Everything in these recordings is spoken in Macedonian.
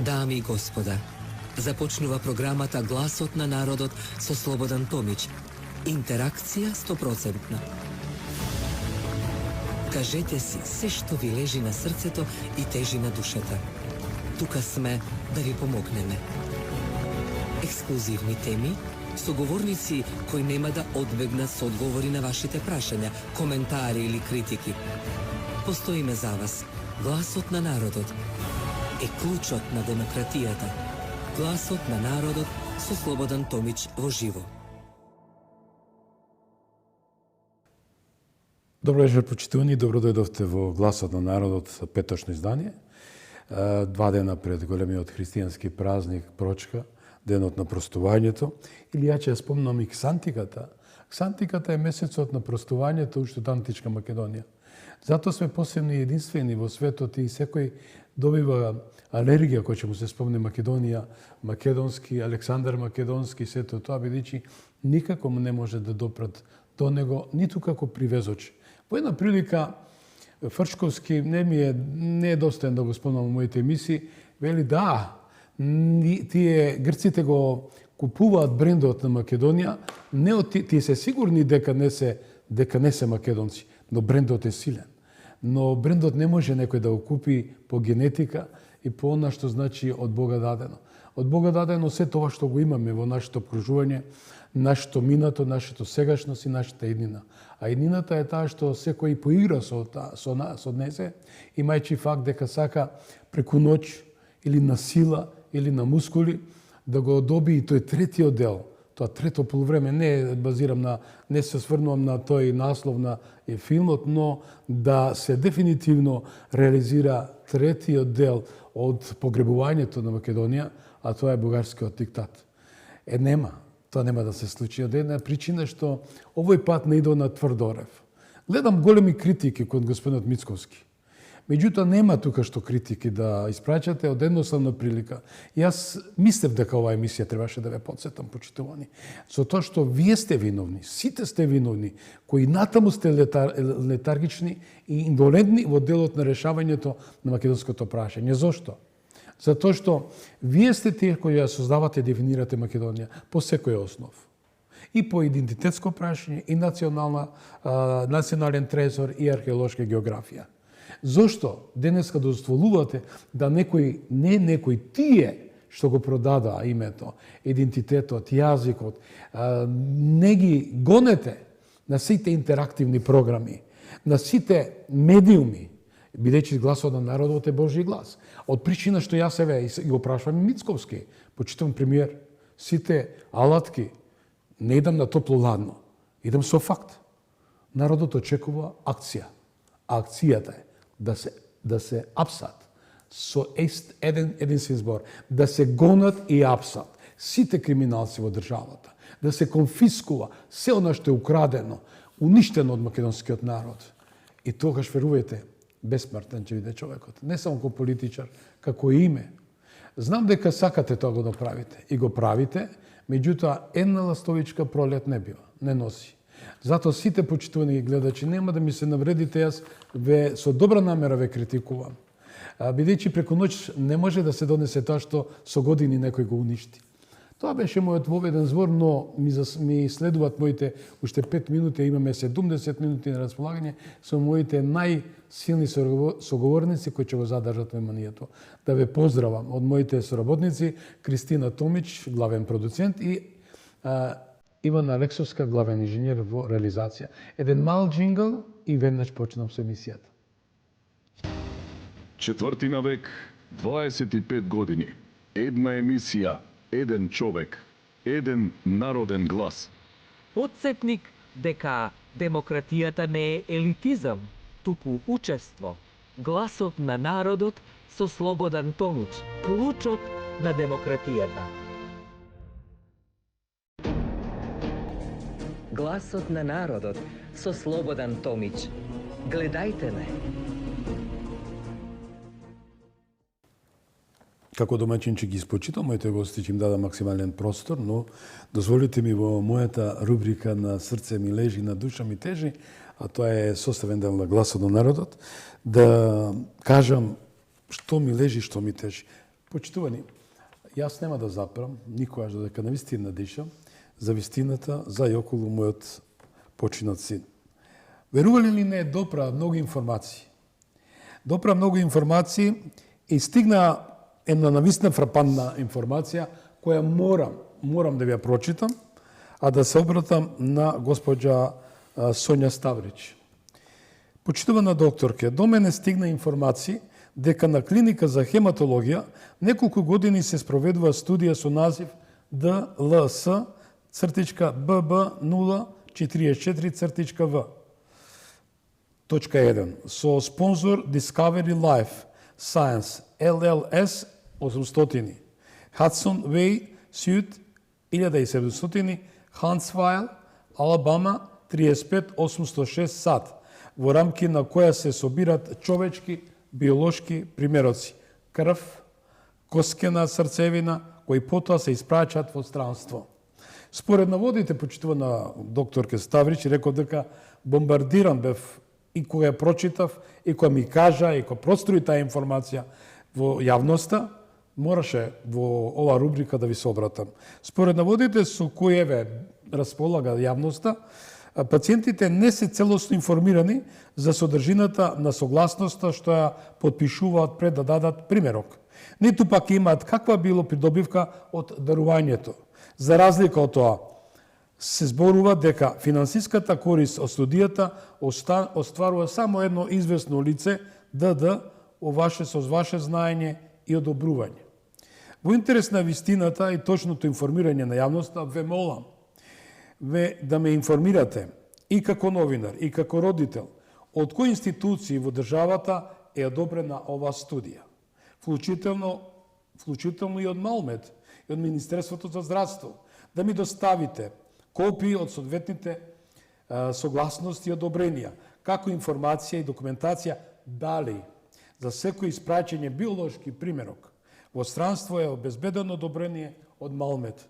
Дами и господа, започнува програмата Гласот на народот со Слободан Томич. Интеракција 100%. Кажете си се што ви лежи на срцето и тежи на душата. Тука сме да ви помогнеме. Ексклузивни теми, соговорници кои нема да одбегнат со одговори на вашите прашања, коментари или критики. Постоиме за вас. Гласот на народот е клучот на демократијата. Гласот на народот со Слободан Томич во живо. Добро вечер, почитувани, добро дојдовте во Гласот на народот, петочно издание. 2 дена пред големиот христијански празник Прочка, денот на простувањето, или ја ќе спомнам и Ксантиката. Ксантиката е месецот на простувањето уште од античка Македонија. Затоа сме посебни и единствени во светот и секој добива алергија кој ќе му се спомне Македонија, македонски, Александар Македонски, сето тоа, бидејќи никако не може да допрат до него, ниту како привезоч. Во една прилика, Фрчковски не е достоен да го спомнам во моите емисии, вели да, тие грците го купуваат брендот на Македонија, тие се сигурни дека не се македонци, но брендот е силен. Но брендот не може некој да го купи по генетика и по она што значи од Бога дадено. Од Бога дадено се тоа што го имаме во нашето окружување, нашето минато, нашето сегашност и нашата еднина. А еднината е таа што секој поигра со незе, имајќи факт дека сака преку ноќ или на сила или на мускули да го доби и тој третиот дел, тоа трето полувреме, не се сврнувам на тој наслов на филмот, но да се дефинитивно реализира третиот дел од погребувањето на Македонија, а тоа е бугарскиот диктат. Тоа нема да се случи од една причина што овој пат не иде на тврд орев. Гледам големи критики кон господинот Мицковски. Меѓутоа нема тука што критики да испраќате од едноставна прилика. Јас мислев дека оваа емисија требаше да ве потсетам, почитувани. Со тоа што вие сте виновни, сите сте виновни, кои натаму сте летаргични и индолентни во делот на решавањето на македонското прашање. Зошто? Затоа што вие сте тие кои ја создавате и дефинирате Македонија по секој основ. И по идентитетско прашање, и национален трезор, и археолошка географија. Зошто денеска дозволувате да тие што го продадаа името, идентитетот, јазикот, не ги гонете на сите интерактивни програми, на сите медиуми, бидејќи гласот на народот е Божји глас. Од причина што јас и го прашувам и Мицковски, почитувам премиер, сите алатки, не идам на топло-ладно, идам со факт. Народот очекува акција. А акцијата е да се апсат со единствен збор, да се гонат и апсат сите криминалци во државата, да се конфискува се она што е украдено, уништено од македонскиот народ. И тогаш, верувајте, бесмртен ќе биде човекот. Не само како политичар, како име. Знам дека сакате тоа го направите и го правите, меѓутоа една ластовичка пролет не носи. Затоа сите почитувани гледачи, нема да ми се навредите, јас со добра намера ве критикувам. Бидејќи преку ноќ не може да се донесе тоа што со години некој го уништи. Тоа беше мојот воведен збор, но ми следуваат моите уште 5 минути, имаме 70 минути на располагање со моите најсилни соговорници кои ќе го задржат вниманието. Да ве поздравам од моите соработници Кристина Томич, главен продуцент, и Ивана Алексовска, главен инженер во реализација. Еден мал джингл и веднаш почнам со емисијата. 4 век, 25 години, една емисија, еден човек, еден народен глас. Потсетник дека демократијата не е елитизам, тупу учество. Гласот на народот со Слободан Томич, клучот на демократијата. Гласот на народот со Слободан Томич. Гледајте ме. Како домаќин ќе ги испочитам, моите гости ќе им дадам максимален простор, но дозволите ми во мојата рубрика на срце ми лежи, на душа ми тежи, а тоа е составен дел на Гласот на народот, да кажам што ми лежи, што ми тежи. Почитувани, јас нема да запрам никогаш додека навистина дишам за вистината за и околу мојот починат син. Верували ли не, допра многу информации. Допра многу информации и стигна една навистина фрапантна информација која морам да ја прочитам, а да се обратам на госпоđа Сонја Ставрич. Почитувана докторке, до мене стигна информации дека на клиника за хематологија неколку години се спроведува студија со назив DLS.BB044.V. Точка 1. Со спонзор Discovery Life Science LLS 800. Hudson Way Suite 1700, Huntsville, Алабама 35806 сат, во рамки на која се собират човечки биолошки примероци, крв, коскена срцевина, кои потоа се испраќаат во странство. Според наводите, почитувана докторке Ставрич, реков дека бомбардиран бев и кога ја прочитав, и кога ми кажа, и кога прострои таа информација во јавноста, мораше во ова рубрика да ви се обратам. Според наводите со кои располага јавноста, пациентите не се целосно информирани за содржината на согласноста што ја потпишуваат пред да дадат примерок. Ниту пак имаат каква било придобивка од дарувањето. За разлика од тоа, се зборува дека финансиската корист од студијата остварува само едно известно лице, ДД, со ваше знаење и одобрување. Во интерес на вистината и точното информирање на јавноста, ве молам да ме информирате и како новинар, и како родител, од кои институции во државата е одобрена ова студија. Вклучително и од Малмед, и од Министерството за здравство, да ми доставите копии од соодветните согласности и одобренија, како информација и документација дали за секој испраќање биолошки примерок во странство е обезбедено одобрение од Малмед.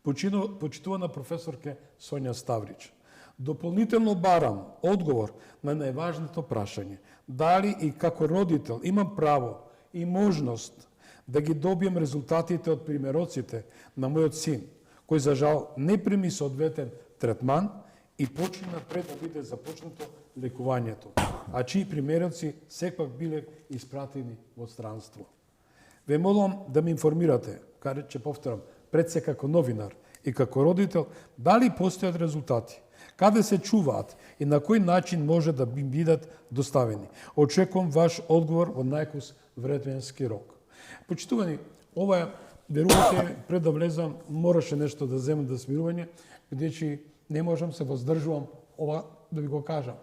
Почитувана професорке Сонја Ставрич. Дополнително барам одговор на најважното прашање. Дали и како родител имам право и можност да ги добием резултатите од примероците на мојот син, кој за жал не прими соодветен третман и почина пред да биде започнато лекувањето, а чии примероци секпак биле испратени во странство. Ве молам да ме информирате, ќе повторам, пред се како новинар и како родител, дали постојат резултати, каде се чуваат и на кој начин може да бидат доставени. Очекувам ваш одговор во најкус временски рок. Почитувани, ова верувате, пред да влезам, мораше нешто да земам да смирување, бидејќи не можам се воздржувам ова да ви го кажам.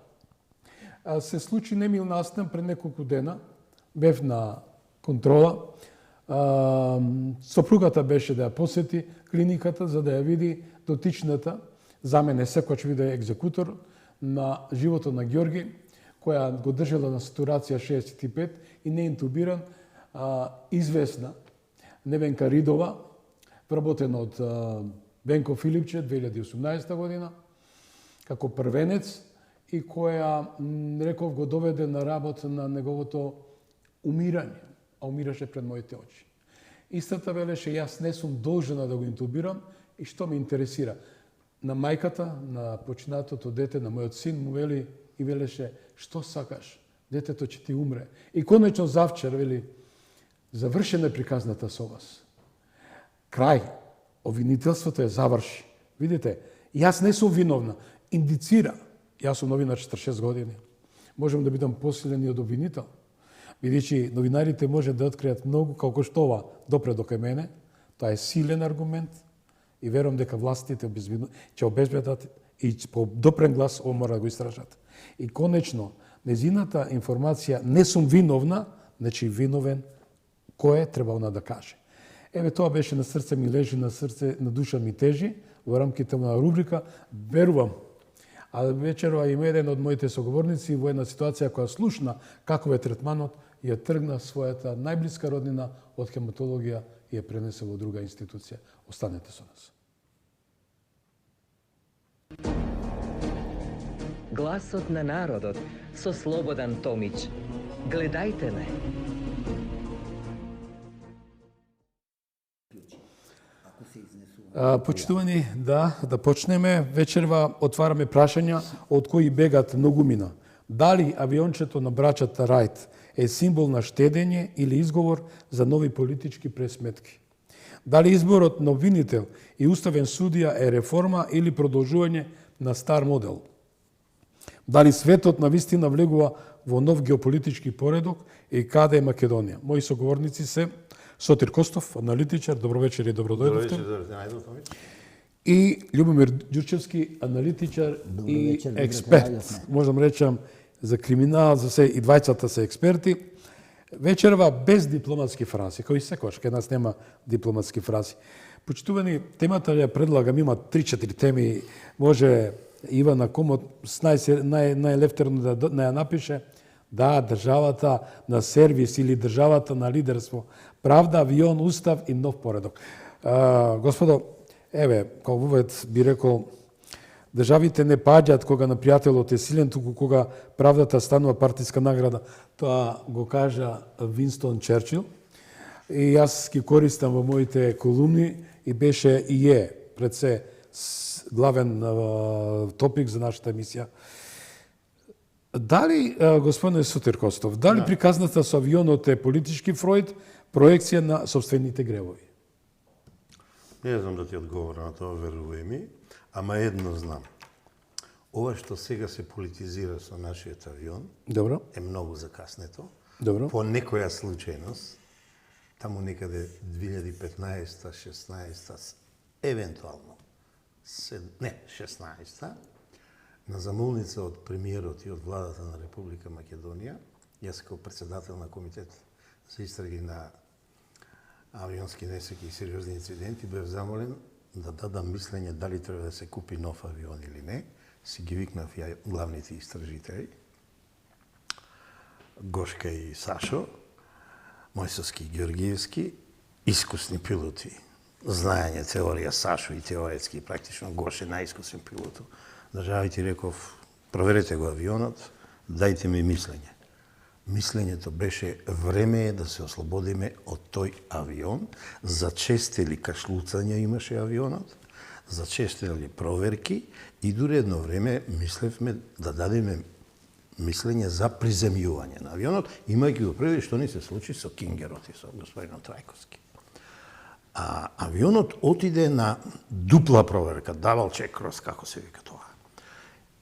Се случи немил настан пред неколку дена, бев на контрола, сопругата беше да ја посети клиниката за да ја види дотичната, за мене секојаш биде екзекутор на животот на Ѓорги, која го држала на сатурација 65 и не интубиран, известна Невенка Ридова, вработена од Бенко Филипче 2018 година, како првенец и која, реков, го доведе на работа на неговото умирање, а умираше пред моите очи. Истата велеше, јас не сум должена да го интубирам и што ме интересира. На мајката, на починатото дете, на мојот син, му вели и велеше, што сакаш, детето ќе ти умре. И конечно завчер, вели, завршена е приказната со вас. Крај, обвинителството е заврши. Видите, јас не сум виновна, индицира. Јас сум новинар 46 години. Можем да бидам посилен и од обвинител. Бидејќи новинарите може да откријат многу, како што ова допре до кај мене. Тоа е силен аргумент и верувам дека властите ќе обезбедат и по допрен глас ова мора да го истражат. И конечно, незината информација не сум виновна, значи виновен кој е требал да каже. Еве тоа беше на срце ми лежи, на срце, на душа ми тежи во рамките на рубрика. Верувам. А вечерва има еден од моите соговорници во една ситуација која слушна каков е третманот, ја тргна својата најблиска роднина од хематологија и ја пренесе во друга институција. Останете со нас. Гласот на народот со Слободан Томич. Гледајте ме. Почитувани, да почнеме. Вечерва отвараме прашања од кои бегат многумина. Дали авиончето на браќата Рајт е символ на штедење или изговор за нови политички пресметки? Дали изборот на обвинител и уставен судија е реформа или продолжување на стар модел? Дали светот на вистина влегува во нов геополитички поредок и каде е Македонија? Мои соговорници се Сотир Костов, аналитичар, добро вечер и добро дојдовте. И Љубомир Ѓурчевски, аналитичар и експерт. Можам речам за криминал, за се и двајцата се експерти. Вечерва без дипломатски фрази, кои секогаш кај нас нема дипломатски фрази. Почитувани, темата ја предлагам, има 3-4 теми, може Ивана Комот најлефтерно да ја напише, да, државата на сервис или државата на лидерство, правда, авион, устав и нов поредок. Господо, еве, као вовет би рекол, државите не паѓаат кога на пријателот е силен, туку кога правдата станува партиска награда. Тоа го кажа Винстон Черчил. И јас ги користам во моите колумни и беше и е пред се главен топик за нашата емисија. Дали, господине Сотир Костов, дали приказната со авионот е политички Фројд, проекција на собствените гревови? Не знам да ти одговорам на тоа, верувај ми, ама едно знам. Ова што сега се политизира со нашиот авион Добро. Е многу закаснето. Добро. По некоја случајност, таму некаде 2015-16, евентуално, 16 на замолница од премиерот и од владата на Република Македонија, јас како председател на комитет за истраги на авионски несреќи и сериозни инциденти, бев замолен да дадам мислење дали треба да се купи нов авион или не. Си ги викнав ја главните истражители, Гошка и Сашо, Мојсовски и Георгиевски, искусни пилоти. Знаење теорија Сашо и теоретски, практично Гоше најискусен пилот. Државите реков, проверете го авионот, дајте ми мислење. Мислењето беше време е да се ослободиме од тој авион. Зачестели кашлуцања имаше авионот, зачестели проверки и дури едно време мислевме да дадеме мислење за приземјување на авионот, имајќи го предвид што ни се случи со Кингерот и со господинот Трајковски. А авионот отиде на дупла проверка, давал чекрос, како се вика тоа.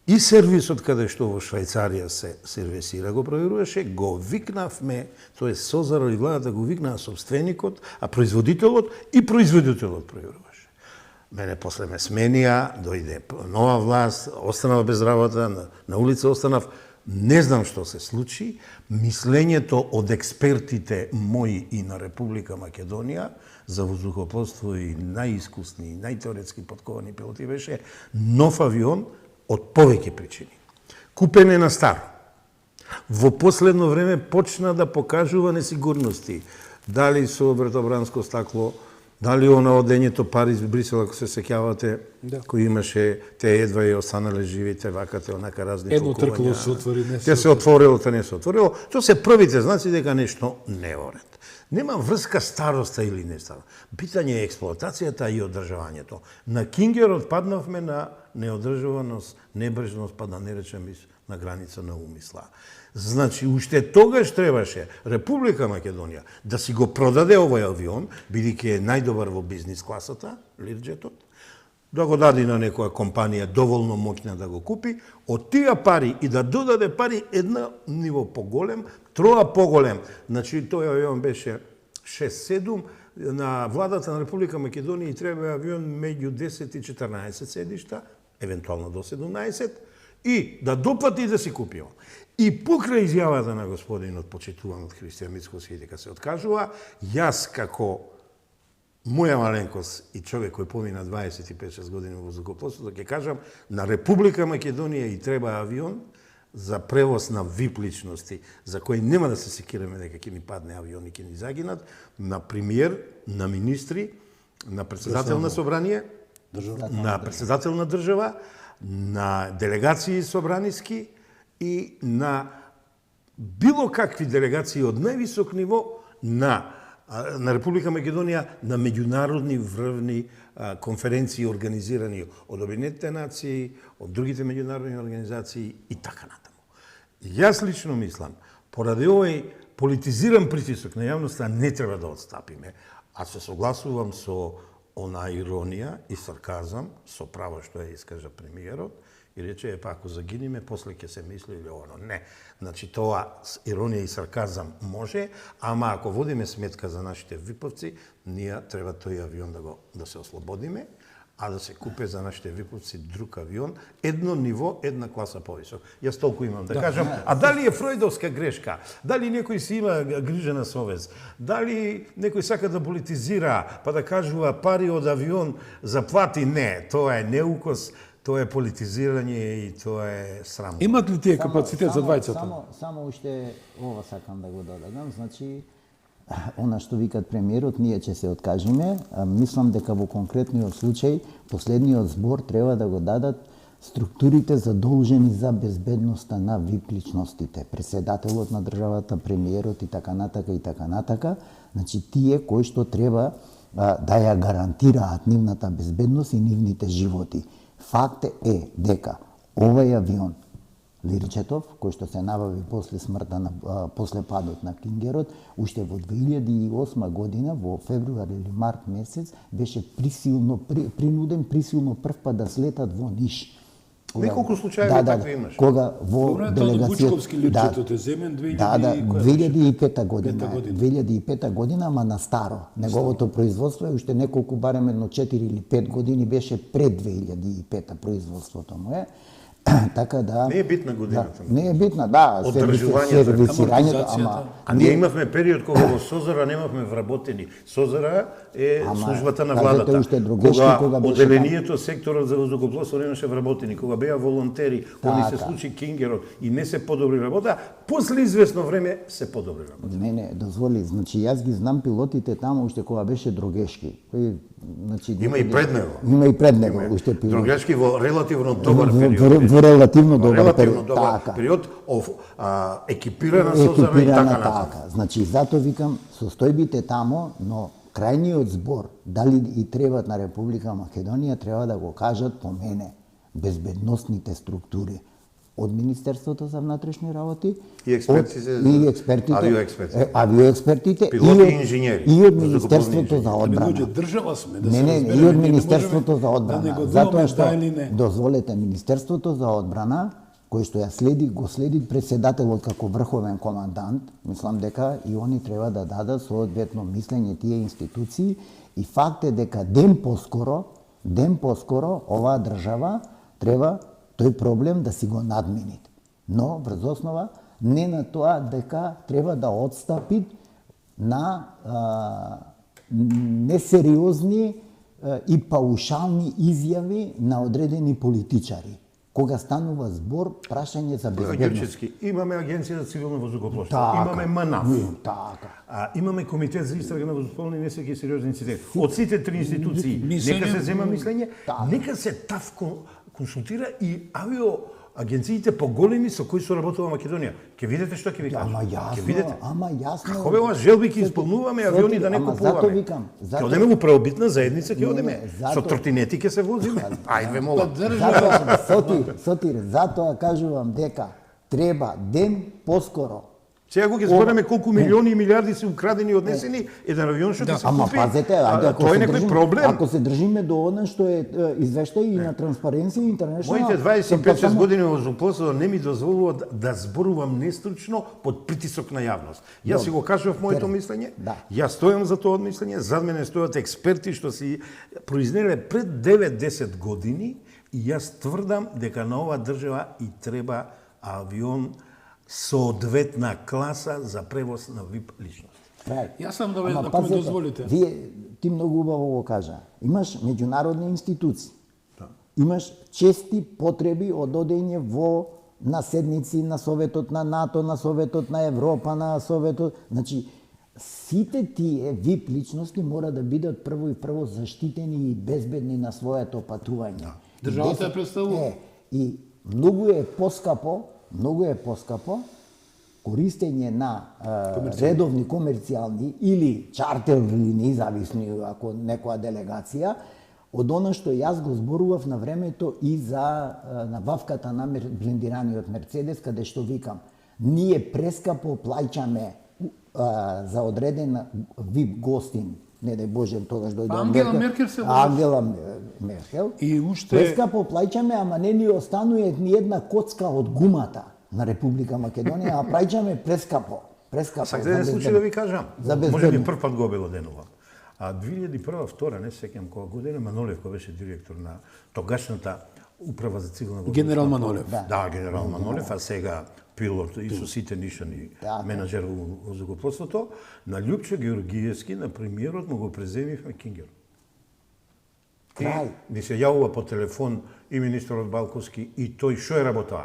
И сервисот каде што во Швајцарија се сервисира го проверуваше, го викнавме, тоа е Созаро и владата го викнаа собственикот, а производителот и производителот проверуваше. Мене после ме сменија, дојде нова власт, останав без работа, на улица останав, не знам што се случи, мислењето од експертите мои и на Република Македонија за воздухопловство и најискусни, најтеоретски подковани пилоти беше нов авион од повеќе причини. Купен е на старо. Во последно време почна да покажува несигурности. Дали со вртобранско стакло, дали она одењето пари из Брисел, ако се сеќавате, кој имаше, те едва и останале живите, вакате, онака разни Едно толкувања. тркло се отвори, не Те се отворило, те не се отворило. Тоа се првите знаци дека нешто не е во ред. Нема врска староста или не старост. Питање е експлоатацијата и одржавањето. На Кингерот паднавме на неодржуваност, небрежност, па да не речем на граница на умисла. Значи, уште тогаш требаше Република Македонија да си го продаде овој авион, бидејќи е најдобар во бизнис класата, Лирџетот, да го даде на некоја компанија доволно моќна да го купи, од тие пари и да додаде пари една ниво поголем, троа поголем. Значи, тој авион беше 6-7, на владата на Република Македонија и треба авион меѓу 10 и 14 седишта, евентуално до 17, и да допати да си купи он. И покрај изјавата на господинот почитуван од Христијан Мицкоски дека се откажува, јас како моја маленкост и човек кој помина 25-6 години во воздухопловството, ќе кажам, на Република Македонија и треба авион за превоз на VIP личности, за кои нема да се секираме дека ќе ни падне авион и ќе ни загинат, на премиер, на министри, на председател на собрание, на председател на држава, на делегации собраниски и на било какви делегации од највисок ниво на на Република Македонија на меѓународни врвни конференции организирани од Обединетите нации, од другите меѓународни организации и така натаму. Јас лично мислам, поради овој политизиран притисок на јавноста не треба да отстапиме, а се согласувам со она иронија и сарказам, со право што ја искажа премиерот, и рече, па ако загиниме, после ќе се мисли или оно. Не. Значи, тоа иронија и сарказам може, ама ако водиме сметка за нашите виповци, ние треба тој авион да се ослободиме, а да се купе за нашите виповци друг авион, едно ниво, една класа повисок. Јас толку имам да кажам. А дали е фројдовска грешка? Дали некој си има грижа на совест? Дали некој сака да политизира, па да кажува пари од авион заплати? Не, тоа е неукос, тоа е политизирање и тоа е срамно. Имат ли тие капацитет за двајцата? Само уште ова сакам да го додадам. Значи, она што викат премиерот, ние ќе се откажеме. Мислам дека во конкретниот случај, последниот збор треба да го дадат структурите задолжени за безбедноста на ВИП личностите. Председателот на државата, премиерот и така натака и така натака. Значи, тие кои што треба да ја гарантираат нивната безбедност и нивните животи. Факт е дека овој авион, Лиричетов, кој што се набави после смртта после падот на Кингерот, уште во 2008 година, во февруари или март месец, беше принуден прв пат да слетат во Ниш. Неколку случаи такви имаш. Кога во делегацијата Вучковски Лиричетот е земен 2005 година. 2005 година, ама на старо. Неговото производство е уште неколку, барем едно 4 или 5 години беше пред 2005 производството му е. Така да... Не е битна годината. Не е битна, да. Сервисирањето, ама... А ние имавме период кога во Созара немавме вработени. Созара е службата на владата. Кога оделението, секторот за воздухопловство немаше вработени, кога беа волонтери, кога ни се случи Кингерот и не се подобри работа, после известно време се подобри работа. Не, дозволи. Значи, јас ги знам пилотите таму уште кога беше Дрогешки. Значи, има и пред него. Има и пред него уште пилот. Дрогешки во релативно добар период. Во релативно добар период, екипирана Созара и така натаму. Значи, затоа викам, состојбите тамо, но крајниот збор, дали и требат на Република Македонија, треба да го кажат по мене безбедносните структури од Министерството за внатрешни работи и експертите, авиоекспертите пилоти и инженери и од Министерството за одбрана. Држава сме да се разбереме. И од Министерството за одбрана. Затоа што дозволете Министерството за одбрана, кој што го следи председателот како врховен командант, мислам дека и они треба да дадат соодветно мислење тие институции, и факт е дека ден поскоро оваа држава треба тој проблем да си го надмини. Но врз основа не на тоа дека треба да отстапи на несериозни и паушални изјави на одредени политичари. Кога станува збор, прашање за безбедност. Имаме Агенција за цивилно воздухопловство, имаме МНАФ, имаме Комитет за истрага на воздухопловни несреќи и сериозни инциденти. Од сите три институции, нека се зема мислење, нека се консултира и агенциите поголеми со кои соработува Македонија. Ќе видите што ќе ви кажам. Ама јасно. Како ова желби ќе исполнуваме, авиони да не купуваме. Ќе одеме во правобитна заедница, ќе одеме. Со тротинети ќе се возиме. Ајде, мола. Сотир, затоа кажувам дека треба ден поскоро. Сега го ги збореме колку милиони и милиарди се украдени и однесени, еден авион што да се купи. Ама пазете, тоа е некој проблем. Ако се држиме до она што е извештај и на Transparency International. Моите 25-6 години во воздухопловство не ми дозволува да зборувам нестручно под притисок на јавност. Јас си го кажував моето мислење. Јас стојам за тоа мислење, зад мене стојат експерти што си произнеле пред 9-10 години, и јас тврдам дека на оваа држава и треба авион соодветна класа за превоз на ВИП личности. Јас сам доведен, ако ми дозволите. Ти многу убаво го кажа. Имаш меѓународни институции. Имаш чести потреби од одење на седници на Советот на НАТО, на Советот на Европа, на Советот... Значи, сите тие ВИП личности мора да бидат прво заштитени и безбедни на своето патување. Државата ја представува. И многу е поскапо користење на редовни комерцијални или чартер линии, зависни ако некоја делегација, од она што јас го зборував на времето и за набавката на блиндираниот Мерцедес, каде што викам, ние прескапо плаќаме за одреден VIP гостин, не дај Боже, тогаш дојде Ангела Меркел се Ангела Меркел. И уште Прескапо плаќаме, ама не ни останува ни една коцка од гумата на Република Македонија, а плаќаме прескапо. Прескапо. Сак да случај да ви кажам, За може би безбедно. прв пат го обелоденува. А 2001-2002, не се сеќам која година, Манолев кој беше директор на тогашната управа за цивилна воздушна Генерал Манолев. Да, генерал Манолев, а сега пилот и со сите нишани менеджер во воздухопловството, на Љупчо Георгиевски, на премиерот, му го преземивме Кингер. Крај. Ни се јавува по телефон и министерот Балковски и тој што е работа?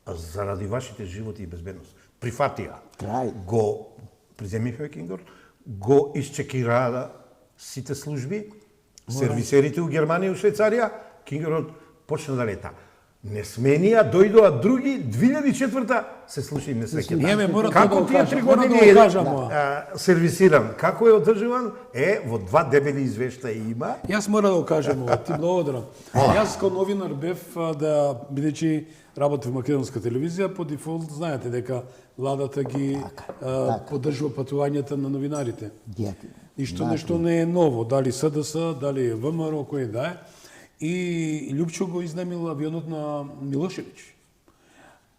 Заради вашите животи и безбедност. Прифатија. Крај. Го преземивме Кингер, го исчекираа сите служби, сервисерите у Германија и у Швајцарија, Кингерот почна да лета. Не сменија, дојдоа други, 2004 се случи и не среќа. Еве, мора Како да го тие кажам, 3 мора да години го кажам, сервисиран, како е одржуван, во 2 дебели извештаи има. Јас мора да го кажам ова, ти благодарам. Јас као новинар бев да, бидејќи работев во македонска телевизија, по дефолт знаете дека владата ги поддржува патувањата на новинарите. Ништо нешто не е ново, дали СДС, дали ВМРО, кој да е. И Љупчо го изнемил авионот на Милошевиќ.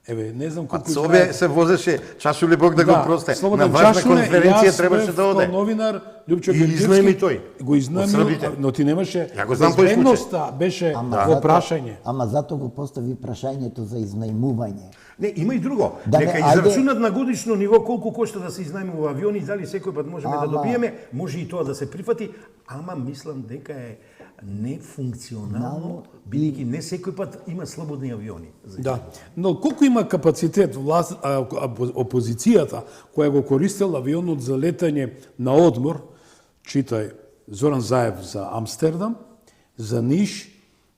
Еве, не знам колку Собе се возеше, Чашуле Бог да го просте. На важна конференција требаше да оде. Новинар Љупчо И изнеми Герджевски тој. го изнемил, Од србите. но ти немаше Ја го знам тој случај. безбедноста беше во прашање. Ама затоа го постави прашањето за изнајмување. Не, има и друго. Да Нека не, ајде- израчунат на годишно ниво колку кошта да се изнајмува авиони, дали секој пат можеме да добиеме, може и тоа да се прифати, ама мислам дека е нефункционално, бидејќи не секој пат има слободни авиони. Да, но колку има капацитет опозицијата која го користел авионот за летање на одмор, читај Зоран Заев за Амстердам, за Ниш,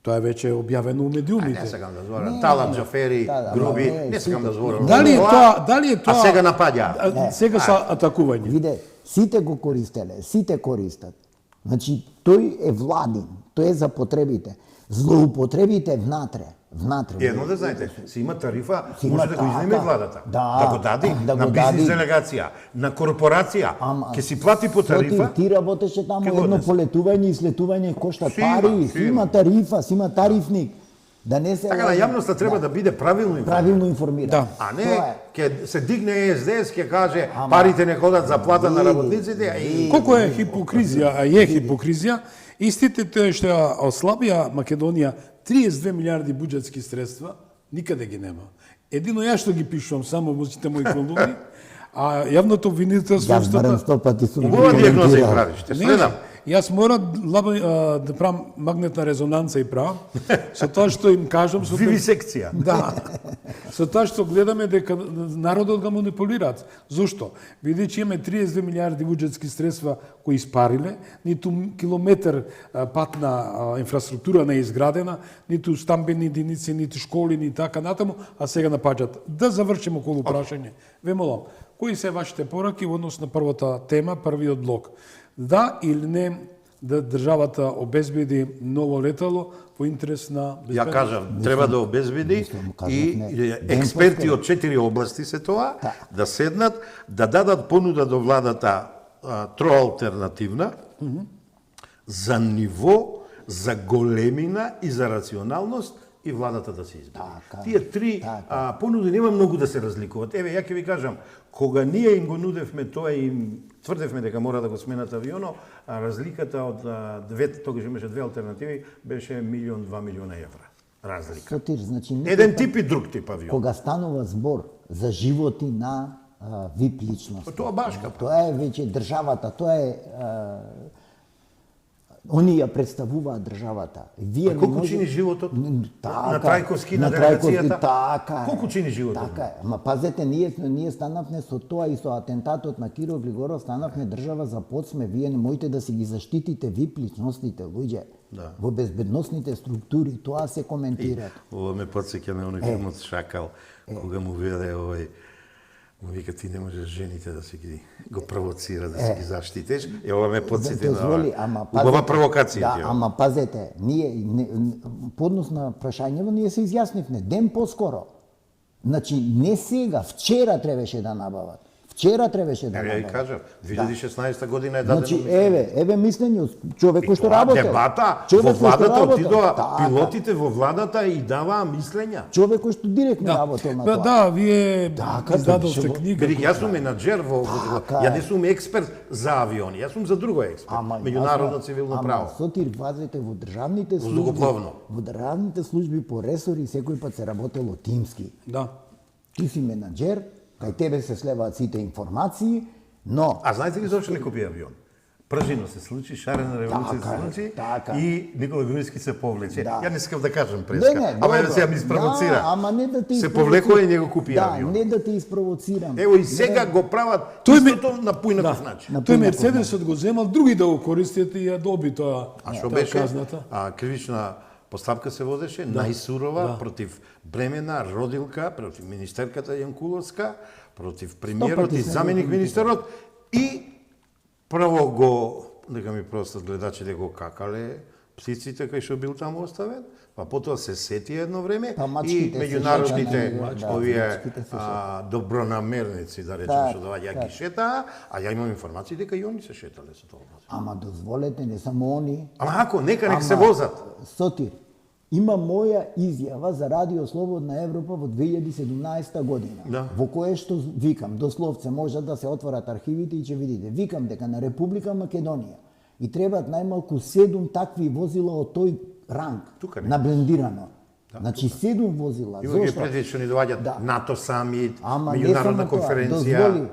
тоа е веќе објавено у медиумите. Не сакам да зборам. Талат, Джафери, Груби, не сакам да зборам. Дали е тоа? А сега напаѓа. Сега са атакување. Виде, сите го користеле, сите користат. Значи, тој е владин, тој е за потребите. Злоупотребите внатре. Едно да знаете, се има тарифа, Си има може да го изнеме така. владата. Да, Да го дади да на го бизнис дади. делегација, на корпорација, ќе си плати по тарифа. Ти работеше таму Ќе го едно однесе. полетување и слетување кошта Си има, пари, си си има има. тарифа, си има тарифник. Да не се Така да јавноста треба да биде правилно информирана. правилно информирана. Да. А Тоа не е. ќе се дигне ЕСДС, ќе каже парите не ходат за плата на работниците. И Колку е хипокризија, а е хипокризија, истите тоа што ослабија Македонија 32 милиарди буџетски средства, никаде ги нема. Едино јас што ги пишувам само во сите мои колумни, а јавното обвинителство Јас барем 100 пати сум убава ги дијагноза и коментирал. правиш, те Не, следам. Јас мора да правам магнетна резонанца и правам, со тоа што им кажам, со тоа- Вивисекција. Да. Со тоа што гледаме дека народот го манипулираат. Зошто? Бидејќи имаме 32 милиарди буџетски средства кои испариле, ниту километар патна инфраструктура не е изградена, ниту стамбени единици, ниту школи, ни така натаму, а сега напаѓат. Да завршиме околу прашање. Ве молам, кои се вашите пораки во однос на првата тема, првиот блок? Да или не да државата обезбеди ново летало во интерес на Ја безбедност? кажав, треба да обезбеди и експерти од 4 области се тоа, да седнат, да дадат понуда до владата троалтернативна за ниво, за големина и за рационалност и владата да се избере. Тие три понуди нема многу да се разликуваат. Еве, ја ќе ви кажам, кога ние им го нудевме тоа и им тврдевме дека мора да го сменат авионо, разликата од тогаш имаше две алтернативи, беше 1-2 милиона евра. Разлика. Сотир, значи, Еден тип и друг тип авион. кога станува збор за животи на VIP личности. Тоа башка. Тоа е веќе државата, тоа е они ја представуваат државата. Вие не Колку може- чини животот Така, на Трајковски, на Трајковски, делегацијата? така е. Колку чини животот? Така е. Ма пазете, ние станавме со тоа и со атентатот на Киро Глигоров, станавме држава за подсме. Вие не можете да си ги заштитите VIP личностите, луѓе. Да. Во безбедносните структури, тоа се коментира. Ова ме подсеќа на оној филмот Шакал, кога му веде овој Му вика, ти не можеш жените да си ги го провоцира, да си ги заштитеш. Ова ме подсети на убава провокација. Да, ама пазете, по однос на прашањето, ние се изјаснивме ден поскоро. Значи, не сега, вчера требаше да набават. Вчера требаше да набават. Ја и кажав, 2016 година е дадено Значи, мислење. еве мислење човек кој што работи. Дебата во владата отидоа, пилотите во владата и даваа мислења. Човек кој што директно работел на тоа. Да, вие издадовте книга. Бидејќи јас сум менаџер во ја не сум експерт за авиони, јас сум за друго експерт, меѓународно цивилно право. Сотир, пазите, во државните служби, Воздухопловно. во државните служби по ресори секој пат се работело тимски. Да. Ти си менаџер, кај тебе се слеваат сите информации, но А знаете ли зошто не купи авион? Пржино се случи, шарена револуција се случи и Никола Груевски се повлече. Да. Ја не сакам да кажам преска, ама да сега ми испровоцира. Да, ама не да те се повлекува и него купи авион. Да, не да те испровоцирам. Ево и сега го прават истото на поинаков начин. Тој Мерцедесот го земал, други да го користат и ја доби тоа. А што таа беше? казната. Кривична постапка се водеше, најсурова против бремена родилка, против министерката Јанкуловска, против премиерот и заменик министерот и прво го, дека ми простат гледачите, го какале птиците кај што бил таму оставен, па потоа се сети едно време и меѓународните овие добронамерници, да речем, што доаѓа ги шетаа, а ја имам информации дека и они се шетале со тоа. Ама дозволете, не само они. Ама ако, нека се возат. Сотир, има моја изјава за Радио Слободна Европа во 2017 година, во која што викам, дословце можат да се отворат архивите и ќе видите. Викам дека на Република Македонија и требаат најмалку 7 такви возила од тој ранг, на блендирано. Значи 7 возила. Има ги предвид што ни доаѓаат НАТО самит, меѓународна конференција. Дозволи,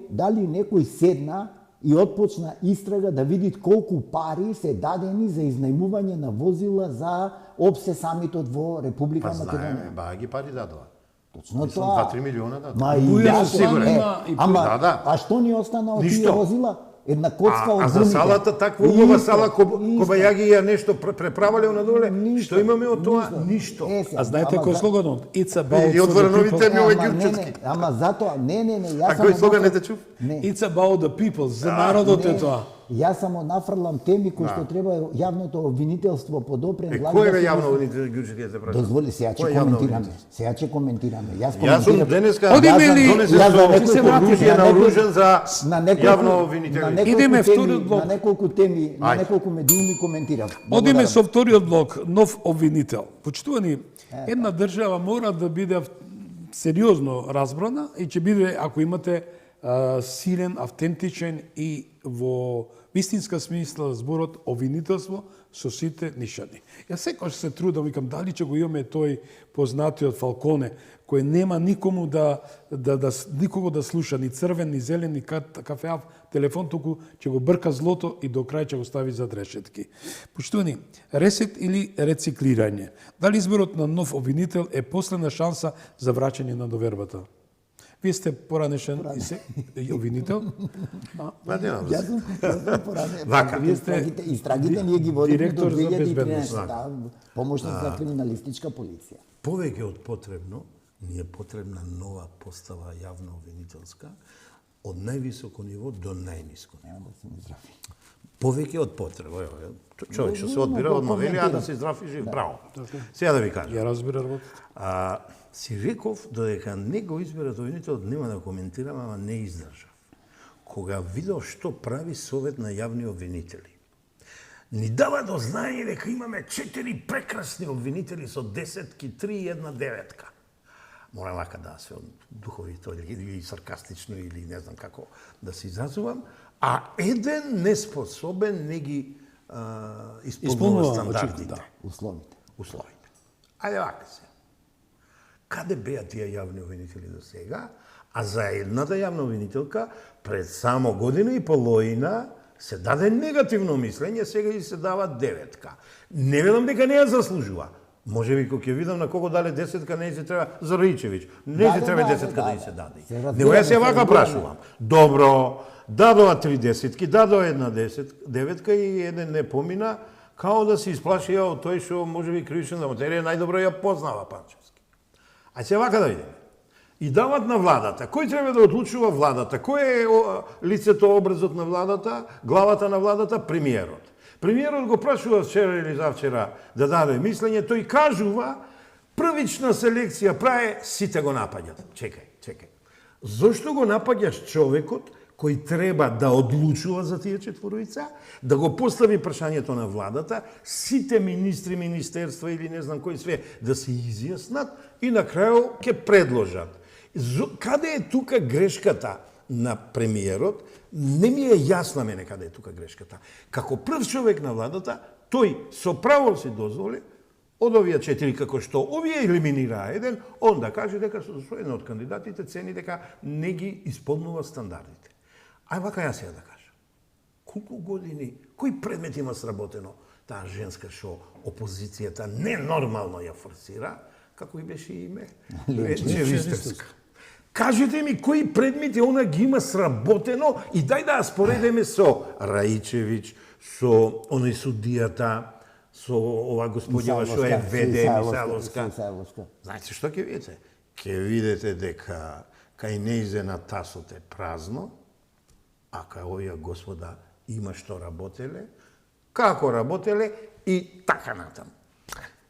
дали некој седна и отпочна истрага да види колку пари се дадени за изнајмување на возила за ОПСЕ самитот во Република Македонија. Ба ги пари дадоа. Точно Мислам, тоа. 2-3 милиона дадоа. Ма и јас сум сигурен. А што ни остана од тие возила? Една коцка од А за салата, таква убава сала, кобајаги ја нешто преправале надоле, што имаме од тоа? Ништо. А знаете кој слоганот? It's about и отвора нови терми овој Ѓурчевски. Ама затоа, не, јас А кој слоган не те чув? It's about the people, за народот е тоа. Јас само нафрлам теми кои што треба јавното обвинителство подопрен. Кој е јавно обвинителство Ѓурчевски се прави? Дозволи, сега ќе коментираме. Јас сум денеска донесе оружје наоружен за јавно обвинителство. Идеме вториот блок. На неколку теми, на неколку медиуми коментирав. Одиме со вториот блок, нов обвинител. Почитувани, една држава мора да биде сериозно разбрана и ќе биде, ако имате силен, автентичен и во вистинска смисла зборот обвинителство со сите нишани. Јас секогаш се трудам, викам, дали ќе го имаме тој познатиот Фалконе, кој нема никому никого да слуша, ни црвен, ни зелен, ни кафеав телефон, туку ќе го брка злото и до крај ќе го стави зад решетки. Почитувани, ресет или рециклирање? Дали изборот на нов обвинител е последна шанса за враќање на довербата? Вие сте поранешен обвинител? Јас сум поранешен. Вака. Вие сте истрагите, ние ги водиме до директор за безбедност. 2013. Помошник за криминалистичка полиција. Повеќе од потребно, ни е потребна нова постава јавна обвинителска од највисоко ниво до најниско. Нема да се израви. Повеќе од потреба. Човек што се одбира од новели, а да се здрави жив. Браво. Сега да ви кажам. Ја разбира работата. Си реков додека не го изберат обвинител, нема да коментирам, ама не издржав. Кога видов што прави Совет на јавни обвинители, ни дава до знаење дека имаме 4 прекрасни обвинители со 10-ки, 3 и една 9-ка. Морам вака да се духовито или саркастично или не знам како да се изразувам, а еден неспособен не ги исполнува стандардите. Условите. Ајде вака се. Каде беа тие јавни обвинители до сега? А за едната јавна обвинителка пред само година и половина се даде негативно мислење, сега и се дава 9-ка. Не велам дека не ја заслужува. Може би кога ќе видам на кого дале 10-ка, не се треба за Раичевиќ. Не се треба 10-ка да се даде. Него ја се вака прашувам. Добро, дадоа 3 10-ки, дадоа една 9-ка и еден не помина, као да се исплашија од тој што може би кривичната материја најдобро ја познава Панчевски. А се вака да видиме. и дават на владата. Кој треба да одлучува владата? Кој е лицето, образот на владата, главата на владата? Премиерот. Премиерот го прашува вчера или завчера да даде мислење, тој кажува првична селекција прави, сите го напаѓат. Чекај. Зошто го напаѓаш човекот кој треба да одлучува за тие четворица, да го постави прашањето на владата, сите министри, министерства или не знам кои све да се изјаснат и на крајот ќе предложат. Каде е тука грешката на премиерот? Не ми е јасна мене каде е тука грешката. Како прв човек на владата, тој со право си дозволи од овие 4, како што овие елиминираа еден, он да каже дека со еден од кандидатите цени дека не ги исполнува стандардите. Ај вака јас ја да кажам. Колку години, кој предмет има сработено таа женска шо опозицијата ненормално ја форсира, како и беше име? Лечевистерска. Кажете ми кои предмети она ги има сработено и дај да ја споредеме со Раичевиќ, со оној судијата, со ова господјава што е веде Мисајловска. Знаете што ќе видите? Ќе видите дека кај нејзена тасот е празно, а кај овие господа има што работеле, како работеле и така натаму.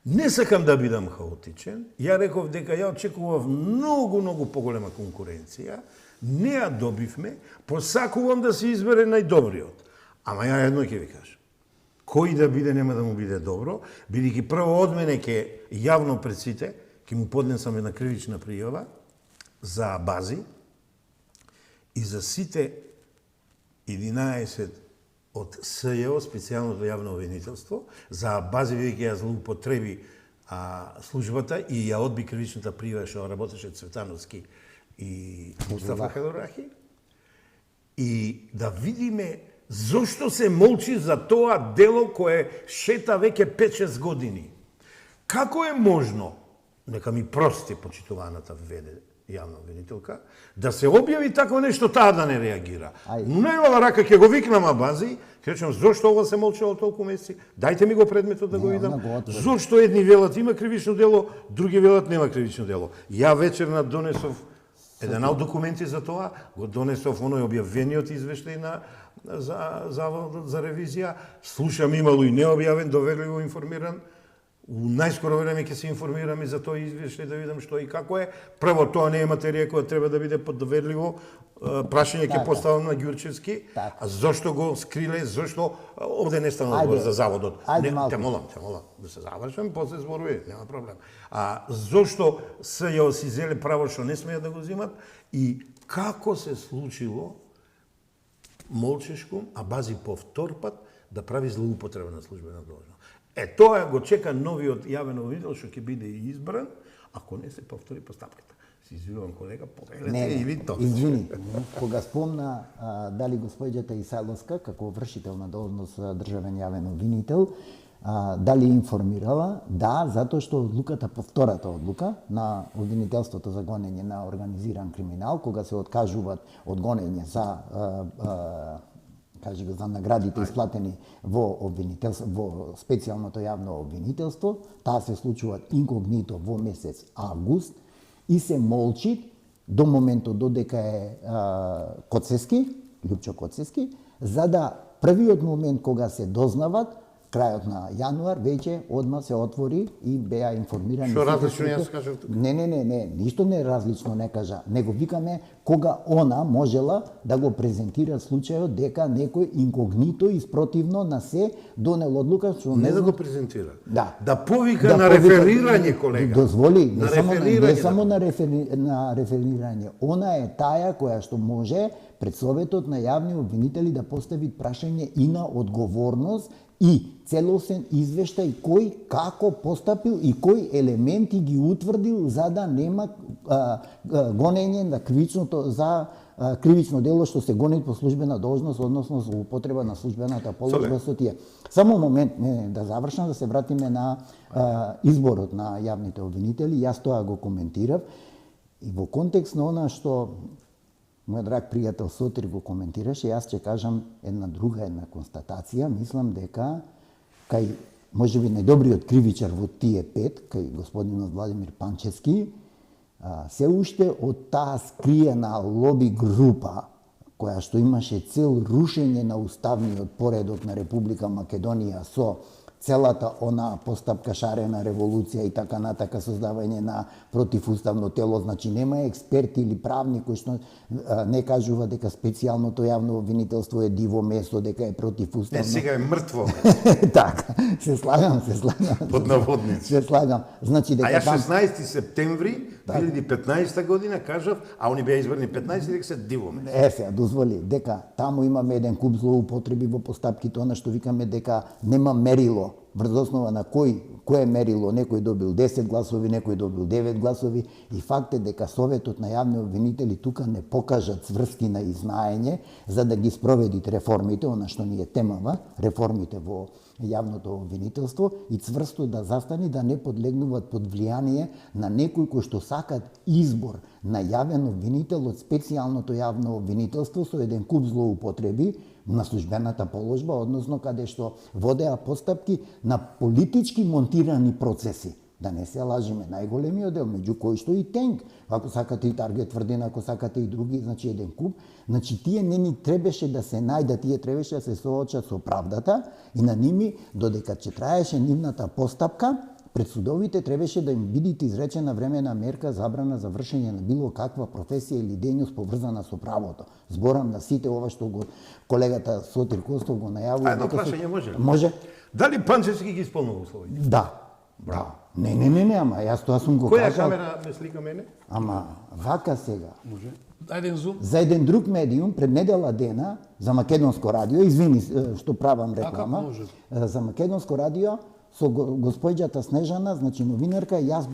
Не сакам да бидам хаотичен, ја реков дека ја очекував многу поголема конкуренција, не ја добивме, посакувам да се избере најдобриот. Ама ја едно ќе ви кажам. Кој да биде, нема да му биде добро, бидејќи прво од мене ќе јавно пред сите, ќе му поднесам една кривична пријава за бази и за сите 11 од СЈО, специјалното јавно обвинителство, за бази бидејќи ја злоупотреби службата и ја одби кривичната пријава што работеше Цветановски и Мустафа Хадорахи, и да видиме зошто се молчи за тоа дело кое шета веќе 5-6 години. Како е можно, нека ми прости почитуваната веде јавна обвинителка, да се објави такво нешто, таа да не реагира. Најмала рака ќе го викнам бази, ќе речем зошто ова се молчало толку месеци, дајте ми го предметот да го видам. Зошто едни велат има кривично дело, други велат нема кривично дело. Ја вечерна донесов еден ал документи за тоа, го донесов оној објавениот извештај на Заводот за ревизија, слушам имало и необјавен, доверливо информиран. У најскоро време ќе се информирам и за тој извештај да видам што и како е. Прво, тоа не е материја која треба да биде доверливо. Прашање ќе поставам на Ѓурчевски. А зошто го скриле, зошто овде не стана збор за заводот? Те молам, да се завршам, после зборуваме, нема проблем. А зошто СЈО си зеле право што не смеат да го земат и како се случило молчешком, а бази повтор пат да прави злоупотреба на службена должност. Тоа го чека новиот јавен обвинител што ќе биде избран, ако не се повтори постапката. Се извинувам колега, повелете или тоа. Извини, кога спомна дали господјата Исајловска како вршител на должност државен јавен обвинител, дали информирала? Да, затоа што одлуката, повтората одлука на обвинителството за гонење на организиран криминал, кога се откажуваат од гонење за за наградите исплатени во обвинителство, во специјалното јавно обвинителство, таа се случува инкогнито во месец август и се молчи до моментот додека е Коцески, Љупчо Коцески, за да првиот момент кога се дознават, крајот на јануар, веќе одма се отвори и беа информирани. Што различно јас кажав тука? Не, ништо не различно не кажа. Него викаме кога она можела да го презентира случајот дека некој инкогнито и спротивно на се донел одлука што не да го презентира. Да. Да повика на реферирање, колега. Дозволи, не само на реферирање. Она е таја која што може пред Советот на јавни обвинители да постави прашање и на одговорност и целосен извештај кој како постапил и кои елементи ги утврдил за да нема гонење на кривичното за кривично дело што се гони по службена должност, односно за употреба на службената положба со тие. Само момент, да завршам, да се вратиме на изборот на јавните обвинители. Јас тоа го коментирав и во контекст на она што мој драг пријател Сотир го коментираше, јас ќе кажам една констатација. Мислам дека кај можеби најдобриот кривичар во тие 5, кај господинот Владимир Панчевски, се уште од таа скриена лоби група, која што имаше цел рушење на уставниот поредок на Република Македонија со целата она постапка шарена револуција и така натака создавање на противуставно тело, значи нема експерти или правни кои што не кажува дека специјалното јавно обвинителство е диво место, дека е противуставно. Не, сега е мртво. Така, се слагам. Под наводници. Се слагам. Значи дека А ја 16 септември 2015 година кажав, а они беа избрани 15 дека се диво место. Сега, дозволи, дека таму имаме еден куп злоупотреби во постапките, она што викаме дека нема мерило, врз основа на кое мерило, некој добил 10 гласови, некој добил 9 гласови, и факт е дека Советот на јавни обвинители тука не покажат сврски на изнаење за да ги спроведит реформите, она што ни е темава, реформите во јавното обвинителство, и цврсто да застани, да не подлегнуваат под влијание на некои кои што сакат избор на јавен обвинител од специјалното јавно обвинителство со еден куп злоупотреби на службената положба, односно каде што водеа постапки на политички монтирани процеси. Да не се лажиме, најголемиот дел, меѓу кои што и Тенк, ако сакате и Таргет Тврдина, ако сакате и други, значи еден куп, значи тие не ни требеше да се најдат, тие требеше да се соочат со правдата и на ними, додека че траеше нивната постапка, пред судовите требаше да им биде изречена времена мерка забрана за вршење на било каква професија или дејност поврзана со правото. Зборам на сите ова што го колегата Сотир Костов го најавува. Едно прашање може ли? Може. Дали Панчевски ги исполнува условите? Да. Да. Не, ама јас тоа сум го Која кажал. камера ме слика мене? Ама вака сега. Може. Еден зум. За еден друг медиум пред недела дена за Македонско радио, извини што правам реклама. може? За Македонско радио со госпоѓата Снежана, значи новинарка, јас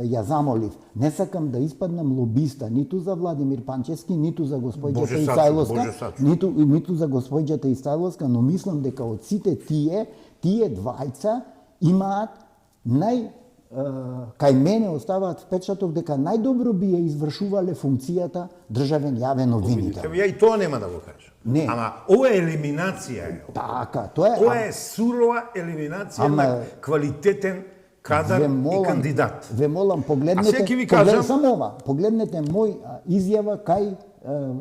ја замолив. Не сакам да испаднам лобиста ниту за Владимир Панчевски, ниту за госпоѓата Исајловска, ниту за госпоѓата Исајловска, но мислам дека од сите тие двајца имаат кај мене оставаат впечаток дека најдобро би ја извршувале функцијата државен јавен обвинител. Ја и тоа нема да го кажам. Не. Ама ова е елиминација. Така, тоа е. Ова е сурова елиминација на квалитетен кадар и кандидат. Ве молам, погледнете. А сега ќе ви кажам само ова, погледнете мој изјава кај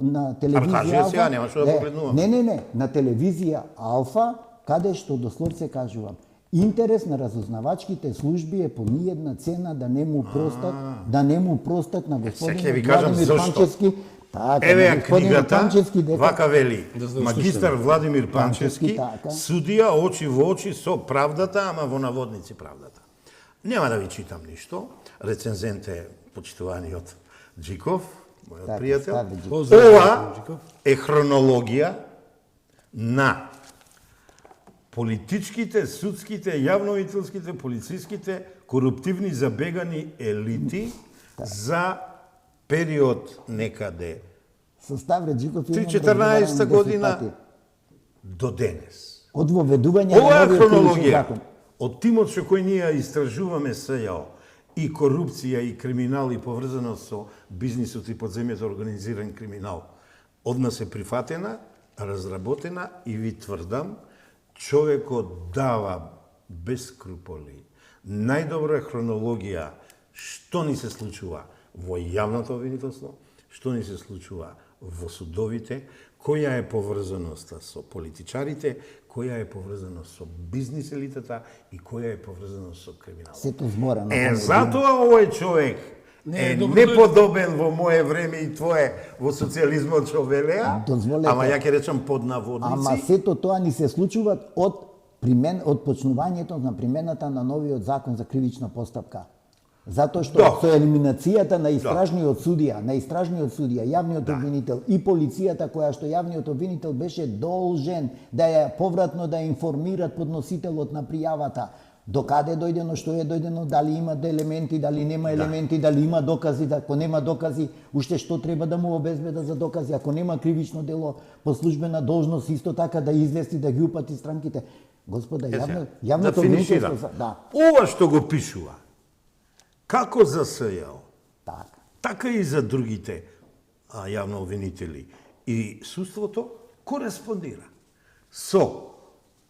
на телевизија Алфа. Кажи сега, нема што да погледнувам. Не, на телевизија Алфа, каде што дословце кажувам. Интерес на разузнавачките служби е по ниједна цена да не му простат на господин Владимир Панчевски. Еве ја книгата, вака вели, магистар Владимир Панчевски, судија очи во очи со правдата, ама во наводници правдата. Нема да ви читам ништо, рецензент е почитуваниот Джиков, мојот пријател. Ова е хронологија на политичките, судските, јавнообвинителските, полициските, коруптивни забегани елити за период некаде 2014 година до денес. Од воведување Ова на е новиот кривичен хронологија закон. од тимот што кој ние ја истражуваме СЈО и корупција и криминал и поврзано со бизнисот и подземјата организиран криминал. Од нас е прифатена, разработена и ви тврдам, човекот дава без скруполи најдобра хронологија што ни се случува во јавното обвинителство, што ни се случува во судовите, која е поврзаноста со политичарите, која е поврзаност со бизнис елитата и која е поврзаност со криминалот. Сето збора на Затоа овој човек е неподобен во моје време и твое во социјализмот што велеа, ама ја ќе речам под наводници. Ама сето тоа ни се случува од почнувањето на примената на новиот закон за кривична постапка. Затоа што со елиминацијата на истражниот судија, јавниот обвинител и полицијата која што јавниот обвинител беше должен да ја повратно да информират подносителот на пријавата, докаде дојдено, што е дојдено, дали има елементи, дали нема елементи, дали има докази, ако нема докази, уште што треба да му обезбеда за докази, ако нема кривично дело по службена должност, исто така да извести, да ги упати странките. Господа, јавното обвинителство... Ова што го пишува, како за СЈО, така и за другите јавно обвинители и судството, кореспондира со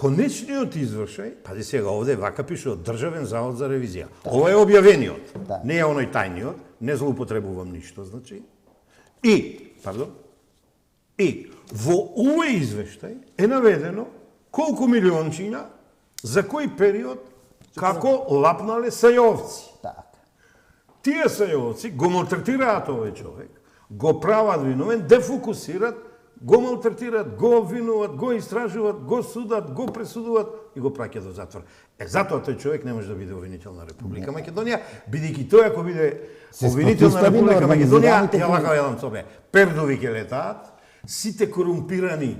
конечниот извршај, пази сега овде вака пише од Државен завод за ревизија. Ова е објавениот, не е оној тајниот, не злоупотребувам ништо, значи. И во овој извештај е наведено колку милиончиња за кој период како лапнале сајовци. Така. Тие сајовци го малтретираат овој човек, го прават виновен, дефокусират, го малтретираат, го обвинуваат, го истражуваат, го судат, го пресудуваат и го праќаат до затвор. Затоа тој човек не може да биде обвинител на Република Македонија, бидејќи тој ако биде обвинител на Република Македонија, ја лака едам собе, пердови ќе летаат, сите корумпирани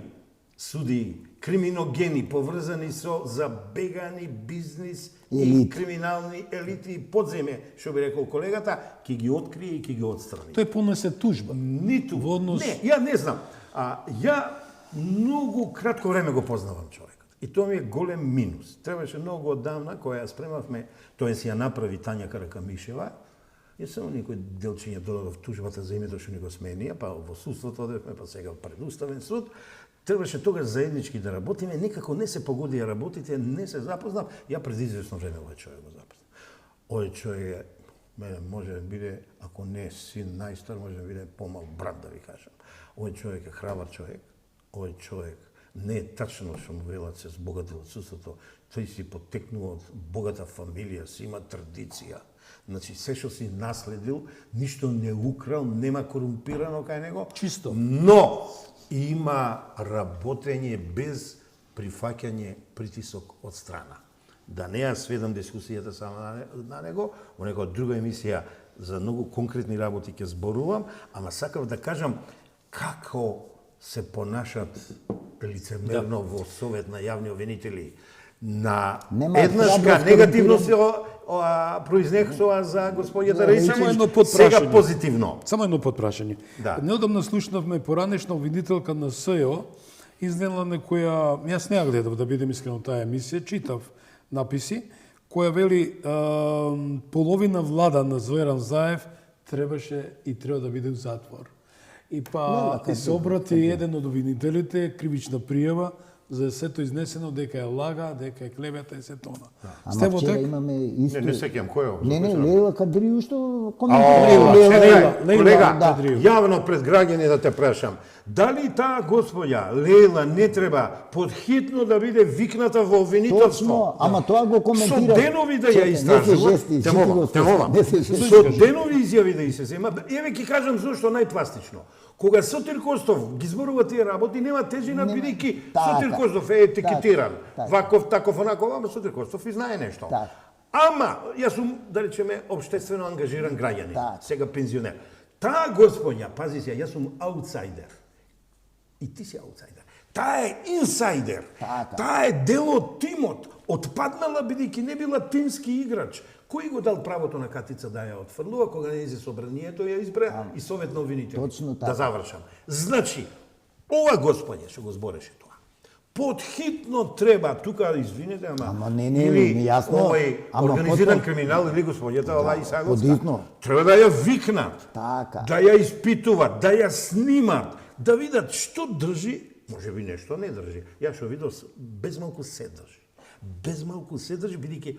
суди, криминогени, поврзани со забегани бизнис и криминални елити и подземе, што би рекол колегата, ќе ги открие и ќе ги отстрани. Тој понесе тужба. Ниту. Во однос... Не, ја не знам. Ја многу кратко време го познавам човекот. И тоа ми е голем минус. Требаше многу оддавна, која ја спремавме, тоа си ја направи Тања Каракамишева, и само некој делчиња додадов тужбата за името што ни го сменија, па во судството одевме, па сега пред Уставен суд. Требаше тогаш заеднички да работиме, некако не се погодија работите, не се запознав, ја пред известно време овој човек го запознав. Овој човек мене може да биде, ако не син најстар, може да биде помал брат, да ви кажам. Овој човек е храбар човек, овој човек не е тачно што му велат се збогатил од судството, тој си потекнува од богата фамилија, си има традиција. Значи, се што си наследил, ништо не украл, нема корумпирано кај него. Чисто. Но има работење без прифаќање притисок од страна. Да не ја сведам дискусијата само на него, во некоја друга емисија за многу конкретни работи ќе зборувам, ама сакав да кажам како се понашат лицемерно во Совет на јавни обвинители. На еднашка негативно се произнесува за господјата Рајчевиќ, сега позитивно. Само едно подпрашање. Да. Неодамна слушнавме поранешна обвинителка на СЈО, изнела некоја, јас не ја гледав да бидем искрен таа емисија, читав написи, која вели половина влада на Зојран Заев требаше и треба да биде у затвор. И па и се обрати еден од обвинителите, кривична пријава, за сето изнесено дека е лага, дека е клевета и се тона. Ама вчера имаме исто... Не сеќам, кој е? Не, Лейла Кадрију што коментира. Колега, јавно пред граѓани да те прашам, дали таа господја Лейла не треба подхитно да биде викната во обвинителство? Точно, ама тоа го коментира. Со денови да ја истражува. Те молам. Со денови изјави да се зема. Еве ќе кажам зошто најпластично. Кога Сотир Костов ги зборува тие работи, нема тежина бидејќи Сотир Костов е етикетиран. Ваков, таков, онаков, ама Сотир Костов и знае нешто. Ама, јас сум, да речеме, обштествено ангажиран граѓанин, сега пензионер. Таа господја, пази се, јас сум аутсайдер. И ти си аутсайдер. Таа е инсайдер. Таа е дел од тимот. Отпаднала бидејќи не била тимски играч. Кој го дал правото на Катица да ја отфрлува, кога не изе собранието ја избра и Совет на обвинители? Точно така. Да завршам. Значи, ова господја што го збореше тоа, подхитно треба, тука извинете, ама не, или јасно, овој организиран криминал или господјата ова Исаговска, подхитно. треба да ја викнат, Така. да ја испитуваат, да ја снимат, да видат што држи, може би нешто не држи. Ја што видов, безмалку се држи. Безмалку се држи, бидејќи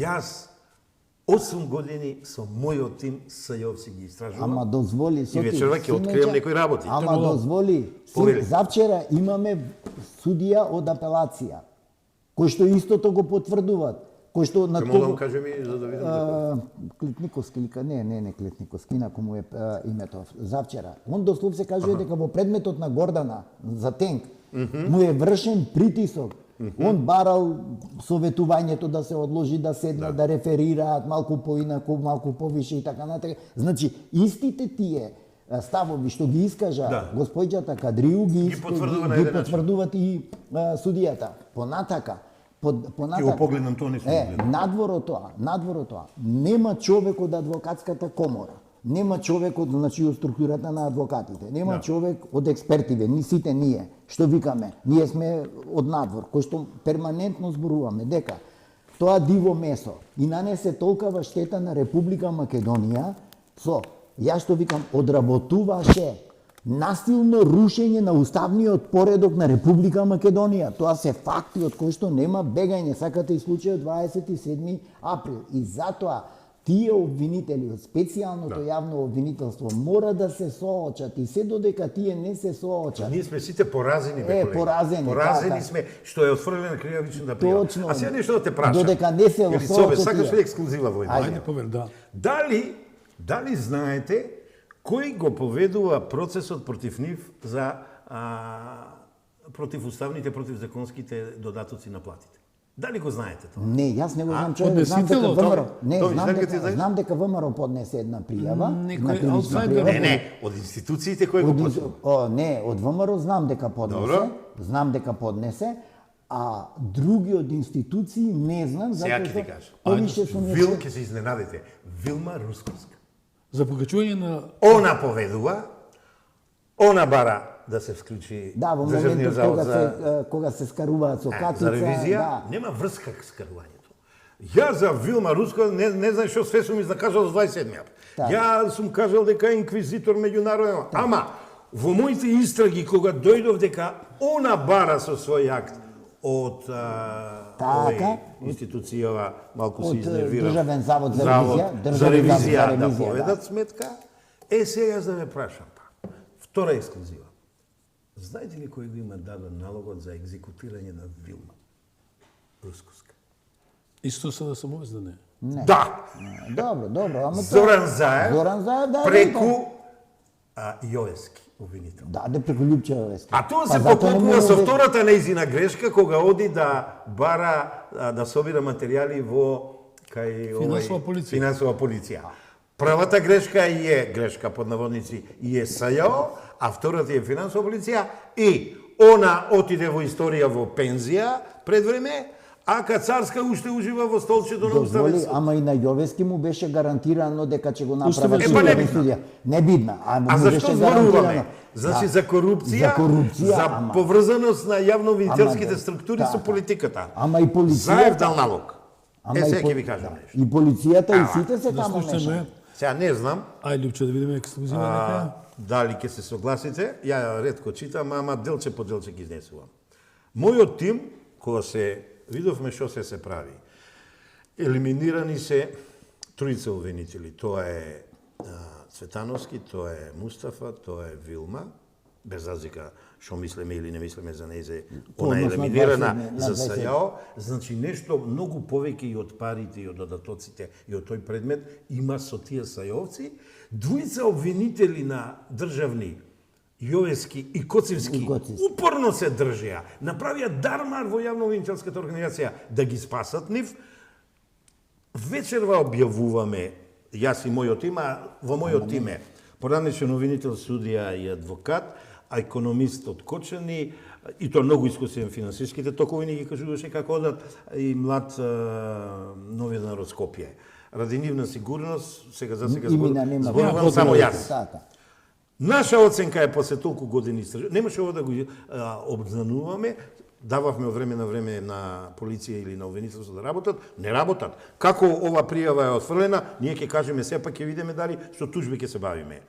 јас 8 години со мојот тим СЈОВци ги истражувам. Ама дозволи, и вечерва ќе открием некои работи. Ама дозволи, завчера имаме судија од апелација, кој што истото го потврдуваат. Кој што на тоа... кажи ми, за да видам. Клетниковски, не Клетниковски, инаку му е името. Завчера. Он дословно се кажува дека во предметот на Гордана за тенк му е вршен притисок. Он барал советувањето да се одложи, да седнат, да реферираат малку поинаку, малку повише и така натаму. Значи, истите тие ставови што ги искажа господјата Кадрију ги потврдуваат и судијата. Понатака, Ти го погледнам тоа не сум гледал. Надворо тоа, нема човек од адвокатската комора. Нема човек од, значи, од структурата на адвокатите. Нема човек од експертиве, ни сите ние, што викаме. Ние сме од надвор, кој што перманентно зборуваме дека тоа диво месо и нанесе толкава штета на Република Македонија со, ја што викам, одработуваше насилно рушење на уставниот поредок на Република Македонија. Тоа се факти од кои што нема бегање. Сакате и случајот 27 април. И затоа тие обвинители од специјалното јавно обвинителство мора да се соочат и се додека тие не се соочат. Ние сме сите поразени, бе, колеги. Поразени, Поразени така. сме што е отфрлена кривичната пријава. Точно. А сега нешто да те прашам. Додека не се Или соочат Собе, сакаш тие. ли ексклузива во Ајде. Ајде, повер, да. Дали знаете кој го поведува процесот против нив за против уставните, против законските додатоци на платите? Дали го знаете тоа? Не, јас не го знам човек, знам дека поднесителот, ВМРО, не, Томи, знам знаеш ли ти знаеш? знам дека ВМРО поднесе една пријава, Некој на кривична аутсайдер. пријава. Не, од институциите кои го почнува. Не, од ВМРО знам дека поднесе, Добро. знам дека поднесе, а други од институции не знам, Сега затоа ќе ти што кажам. повише сум Вил, ќе се изненадите. Вилма Русковска. За покачување на Она поведува, она бара да се вклучи Да, во Државниот моментот завод за кога се скаруваат со катица, за ревизија, да. нема врска с скарувањето. Ја за Вилма Руска не знаеш што све сум изнакажал за 27-миот. Так. Ја сум кажал дека е инквизитор меѓународен. Ама во моите истраги кога дојдов дека она бара со свој акт од Така. институцијава малку се Од, изнервира. Државен завод за Завод ревизија, за Државен ревизија завод за да ревизија, поведат да. сметка. Сега јас да ве прашам па. Втора ексклузива. Знаете ли кој го има даден налогот за екзекутирање на Вилма Русковска? исто се да сам овезда не. Не. Да, Добро, ама Зоран Заев, Зоран Заев, да, преку Јовески обвинител. Да, преку Љупче Јовески. А тоа се Па затоа не поклопува му со ве- втората неизина грешка кога оди да бара да собира материјали во кај Финансова полиција. Финансова полиција. Првата грешка е грешка под наводници и е СЈО, а втората е финансова полиција и она отиде во историја во пензија пред време, а Кацарска уште ужива во столчето на Уставен Дозволи, суд. ама и на Јовески му беше гарантирано дека ќе го Уставен направат суд. Епа, судија. небитна. Судија. Небитна, ама А му зашто беше зборуваме? гарантирано. Значи Да. за корупција, За корупција, за ама. поврзаност на јавно-винителските Ама да, структури така. со политиката. Ама и полицијата. Заев дал налог. Ама Сега по- ќе ви кажам да. нешто. И полицијата и Ама, сите се Да таму слушаме. мешани. Сега не знам Ај, Лјупче, да видиме ексклузива нека. дали ќе се согласите. Ја ретко читам, ама делче по делче ги изнесувам. Мојот тим, кога се видовме што се прави, елиминирани се тројца обвинители. Тоа е Цветановски, тоа е Мустафа, тоа е Вилма, без разлика што мислиме или не мислиме за нејзе, она е Односно, елиминирана 20, на за 20. СЈО, значи нешто многу повеќе и од парите и од додатоците и од тој предмет има со тие СЈОвци. Двојца обвинители на државни Јовески и Коцевски И Коцевски. упорно се држеа, направија дармар во јавно-винителската организација да ги спасат нив. Вечерва објавуваме, јас и мојот тим, а во мојот тим е поранешен обвинител, судија и адвокат, а економист од Кочани, и тоа многу искусен финансиските токови, ни ги кажуваше како одат, и млад новинар од Скопје. Ради нивна сигурност, сега Имена нема. зборувам само јас. Така. Наша оценка е после толку години истражување. Немаше ова да го обзнануваме, дававме од време на време на полиција или на обвинителство да работат, не работат. Како ова пријава е отфрлена, ние ќе кажеме сепак ќе видиме дали со тужби ќе се бавиме.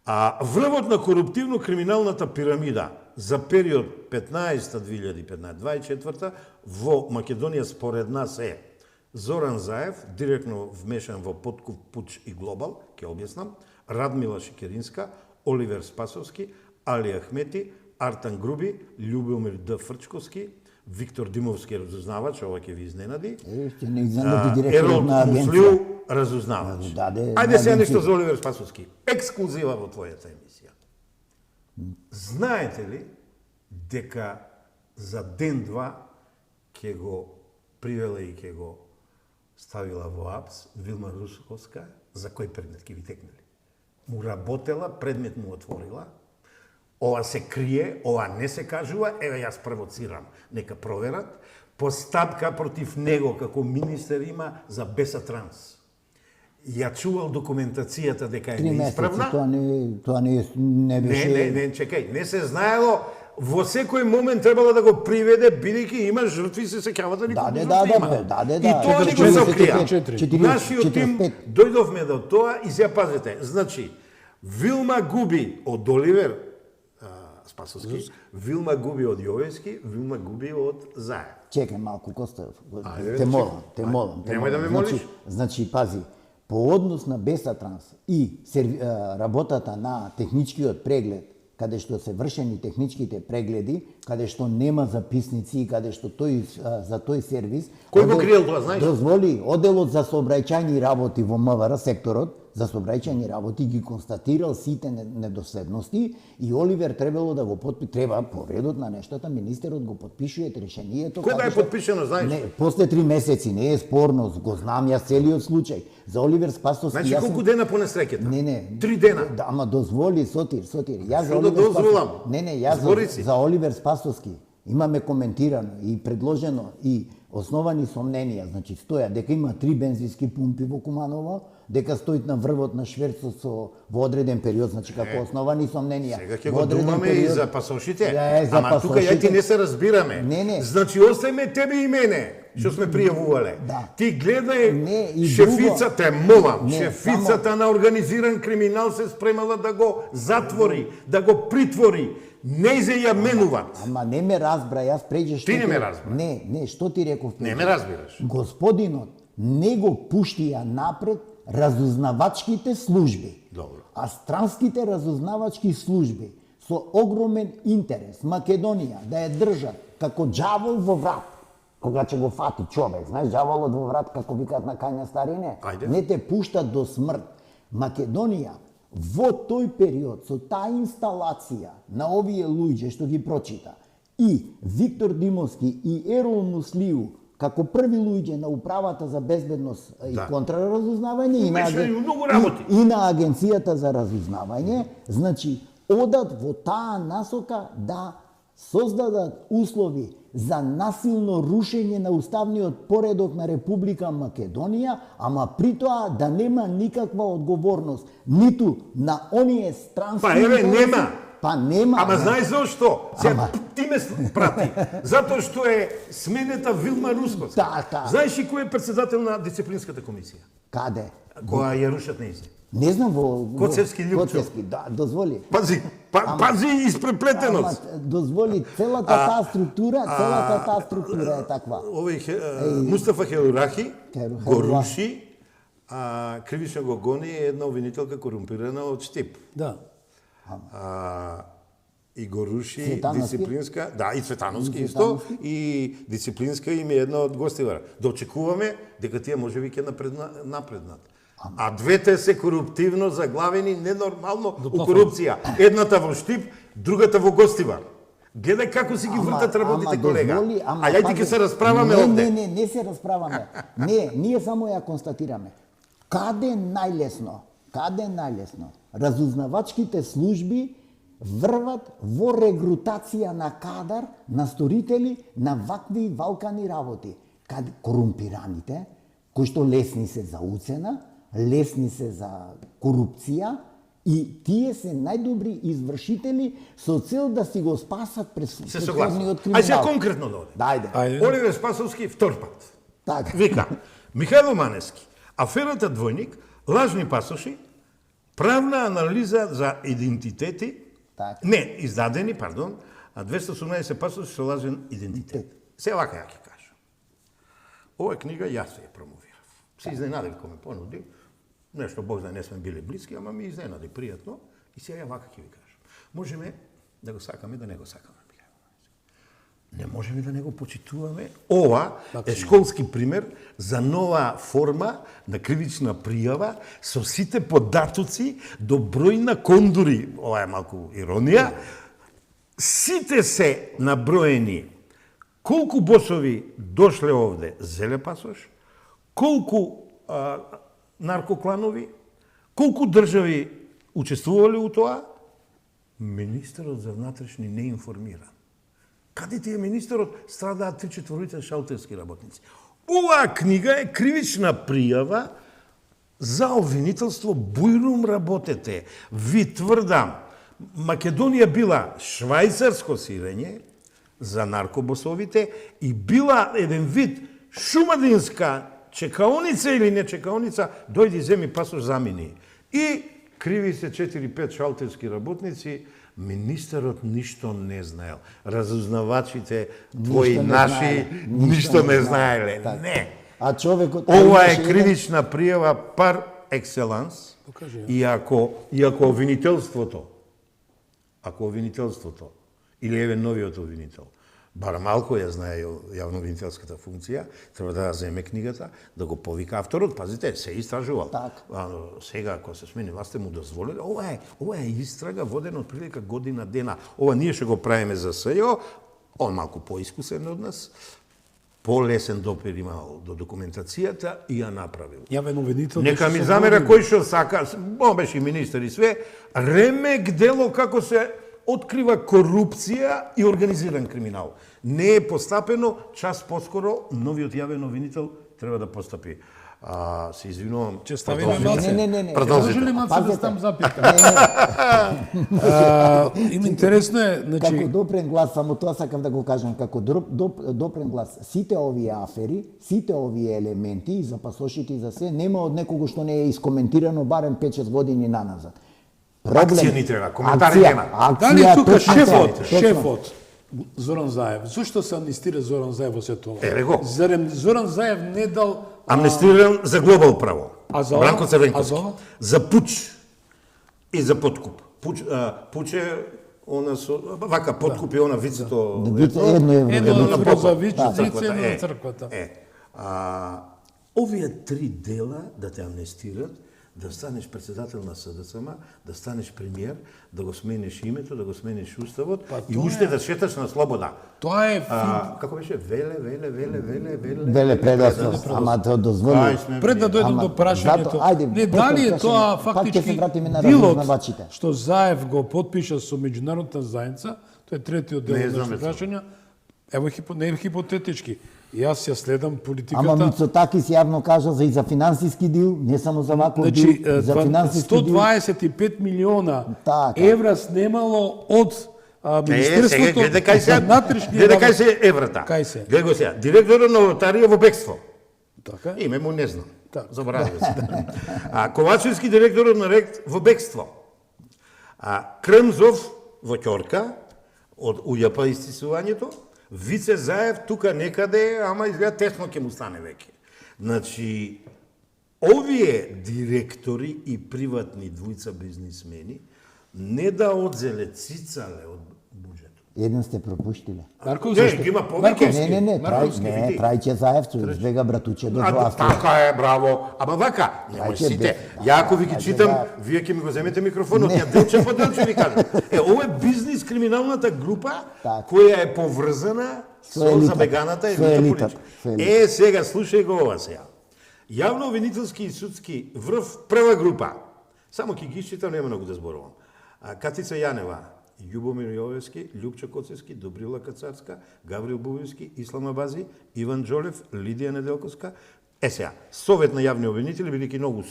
А врвот на коруптивно-криминалната пирамида за период 15-2015-24 во Македонија според нас е Зоран Заев, директно вмешан во подкуп, пуч и глобал, ќе објаснам, Радмила Шикеринска, Оливер Спасовски, Али Ахмети, Артан Груби, Љубомир Д. Фрчковски, Виктор Димовски разузнавач, ова ќе ви изненади. Ќе не изненади директорот Еролд на агенција. Муфлиу, разузнавач. Даде Ајде на сега нешто агенција. за Оливер Спасовски. Ексклузива во твојата емисија. Знаете ли дека за ден-два ќе го привела и ќе го ставила во АПС Вилма Русковска, за кој предмет ќе ви текнели? Му работела, предмет му отворила, ова се крие, ова не се кажува, еве јас провоцирам, нека проверат, постапка против него како министер има за Бесатранс. Ја чувал документацијата дека е 3 месеци, неисправна. тоа не беше... Не, чекај, не се знаело, во секој момент требало да го приведе, бидејќи има жртви, се сеќавате ли колку жртви има? И тоа ни го сокрија. 44, Нашиот тим 45. дојдовме до тоа и сега пазете, значи, Вилма губи од Оливер Спасовски, Вилма губи од Јовески, Вилма губи од Заев. Чекај малку, Коста, Ајде, те молам. Немој да ме молиш. Значи, пази, по однос на Бесатранс и работата на техничкиот преглед, каде што се вршени техничките прегледи, каде што нема записници и каде што за тој сервис Кој го криел тоа, знаеш? дозволи одделот за сообраќајни работи во МВР, секторот за сообраќајни работи ги констатирал сите недоследности и Оливер требало да го треба по редот на нештата, министерот го подпишува решението. Кој да е подпишено, знаеш? Не, после 3 месеци, не е спорно, го знам јас целиот случај. За Оливер Спасовски Значи колку дена по несреќата? Не. 3 дена. Да, ама дозволи, Сотир. Јас Што да дозволам? Јас за Оливер Спасовски имаме коментирано и предложено и основани сомненија, значи стоја дека има 3 бензински пумпи во Куманово, дека стоит на врвот на шверцот во одреден период, значи како основани сомненија. Сега ќе го думаме и за пасошите. За Ама тука ја ти не се разбираме. Не. Значи оставиме тебе и мене, што сме пријавувале. Да. Ти гледај Не, и шефицата, молам, Не, шефицата на организиран криминал се спремала да го затвори, да го притвори. Не се ја менуваат. Ама не ме разбра, јас преđe што Ти не ме разбра. Не, што ти реков? Не ме разбираш. Господинот не го пуштија напред разузнавачките служби. Добро. А странските разузнавачки служби со огромен интерес Македонија да ја држат како џавол во врат. Кога ќе го фати човек, знаеш, џаволот во врат како викаат на Кања старине, Ајде. не те пуштат до смрт. Македонија во тој период со таа инсталација на овие луѓе што ги прочита и Виктор Димовски и Ерол Муслиу како први луѓе на управата за безбедност и контраразузнавање и на агенцијата за разузнавање, значи одат во таа насока да создадат услови за насилно рушење на уставниот поредок на Република Македонија, ама при тоа да нема никаква одговорност ниту на оние странски... Па еве, нема. Па нема. Ама знаеш зошто? Ама. Ти ме прати. Затоа што е сменета Вилма Русковска. Да. Знаеш и кој е председател на дисциплинската комисија? Каде? Која ја рушат нејзе. Не знам во... Коцевски Љупчо. Коцевски, да, дозволи. Пази испреплетеност. Ама дозволи целата таа структура е таква. Овој Мустафа Хелурахи го руши, кривично го гони една обвинителка корумпирана од Штип. Да. И го руши Цветановски? дисциплинска, да, и Цветановски исто, и дисциплинска им е една од гостивара. Да очекуваме дека тие можеби ќе напреднат. А двете се коруптивно заглавени ненормално у корупција. Едната во Штип, другата во Гостивар. Гледај како си ги вртат работите, колега. А јајде ќе се расправаме овде. Не се расправаме. Не, ние само ја констатираме. Каде најлесно разузнавачките служби врват во регрутација на кадар на сторители на вакви валкани работи. Каде корумпираните, кои што лесни се за уцена, лесни се за корупција и тие се најдобри извршители со цел да си го спасат претходниот криминал. Ајде конкретно да оде. Ајде. Оливер Спасовски втор пат. Така. Вика, Михајло Манески, аферата Двојник, лажни пасоши, правна анализа за идентитети, Так. не, издадени, 218 пасоши со лажен идентитет. Се вака ја ќе кажам. Ова книга јас ја промовирав. Се изненадив кога ме понуди. Нешто Бог знае, не сме биле блиски, ама ми изненади пријатно и сега ја вака ќе ви кажам. Можеме да го сакаме, да не го сакаме. Не можеме да не го почитуваме. Ова е школски пример за нова форма на кривична пријава со сите податоци до број на кондури. Ова е малку иронија. Сите се наброени колку босови дошле овде зеле пасош, колку наркокланови, колку држави учествувале у тоа, министерот за внатрешни не информира. Каде ти е министерот, страдаат 3/4 шалтерски работници. Оваа книга е кривична пријава за обвинителство бујрум работете. Ви тврдам, Македонија била швајцарско сирење за наркобосовите и била еден вид шумадинска чекаоница или не чекаоница, дојди земи пасош замини. И криви се 4-5 шалтерски работници, министерот ништо не знаел. Разузнавачите твои наши ништо не знаеле. Не. А човекот Ова е кривична пријава пар екселанс, Покажи, и ако обвинителството, или еве новиот обвинител, бар малку ја знае јавно-обвинителската функција, треба да ја земе книгата, да го повика авторот, пазите, се истражувал. Сега, ако се смени властта, му дозволили, ова е истрага водена од прилика година дена. Ова ние ќе го правиме за СЈО, он малку поискусен од нас, полесен допир имал до документацијата и ја направил. Јавен обвинител. Нека ми замера кој што сака, он беше и министер и све, ремек дело како се открива корупција и организиран криминал. Не е постапено, час поскоро новиот јавен обвинител треба да постапи. Се извинувам. Ќе ставиме малце. Не. Продолжи ли малце да стам запитам? Интересно е, значи... Како допрен глас, само тоа сакам да го кажам, како допрен глас, сите овие афери, сите овие елементи, и за пасошите и за се, нема од некого што не е искоментирано барем 5-6 години наназад. Акција ни треба, коментари нема. Дали тука точно шефот Зоран Заев, зошто се амнистира Зоран Заев во сето ова? Еве го. Зарем Зоран Заев не дал Амнестиран за глобал право. А за Бранко ова? Црвенковски. А за ова? За пуч и за подкуп. Пуч е она со вака подкуп е она вицето. Едно евро за вице, црквата. едно на црквата. Овие три дела да те амнестират, да станеш председател на СДСМ, да станеш премиер, да го смениш името, да го смениш уставот и уште да шеташ на слобода. Тоа е Како беше? Веле предослов, ама тоа дозволи. пред да дојдем до прашањето. Не дали е тоа фактички делот што Заев го потпиша со меѓународната заедница, тоа е третиот дел од нашето прашање. Ево не е хипотетички. Јас ја следам политиката. Ама Мицотакис јавно кажа и за финансиски дил, не само за ваков дил, за финансиски дил. 125 милиона евра снемало од Министерството за внатрешни работи. Кај се еврата? Кај се? Гледај го сега, директорот на лотарија во бегство. Така? Име му не знам. Заборавив се. Ковачевски директорот на РЕК во бегство. Крмзов во ќорка од УЈП истисувањето. Вице Заев тука некаде, ама изгледа тесно ќе му стане веќе. Значи, овие директори и приватни двојца бизнисмени не да одзеле цицале од буџетот. Еден сте пропуштиле. Марко, Не, ги има повеќе. Не, Трајче Заевцу избега братуче до власт. Така е, браво. Ама вака, немој сите. Ја ако ви ги читам, вие ќе ми го земете микрофонот, ја делче по делче ви кажам. Ова е бизнис криминалната група која е поврзана со забеганата елита политика. Сега слушај го ова сега. Јавно-обвинителски и судски врв прва група. Само ќе ги читам, нема многу да зборувам. Катица Јанева, Љубомир Јовевски, Љупча Коцевски, Добрила Кацарска, Гаврил Бубевски, Ислам Абази, Иван Джолев, Лидија Неделковска. Сега, Совет на јавни обвинители, бидејќи многу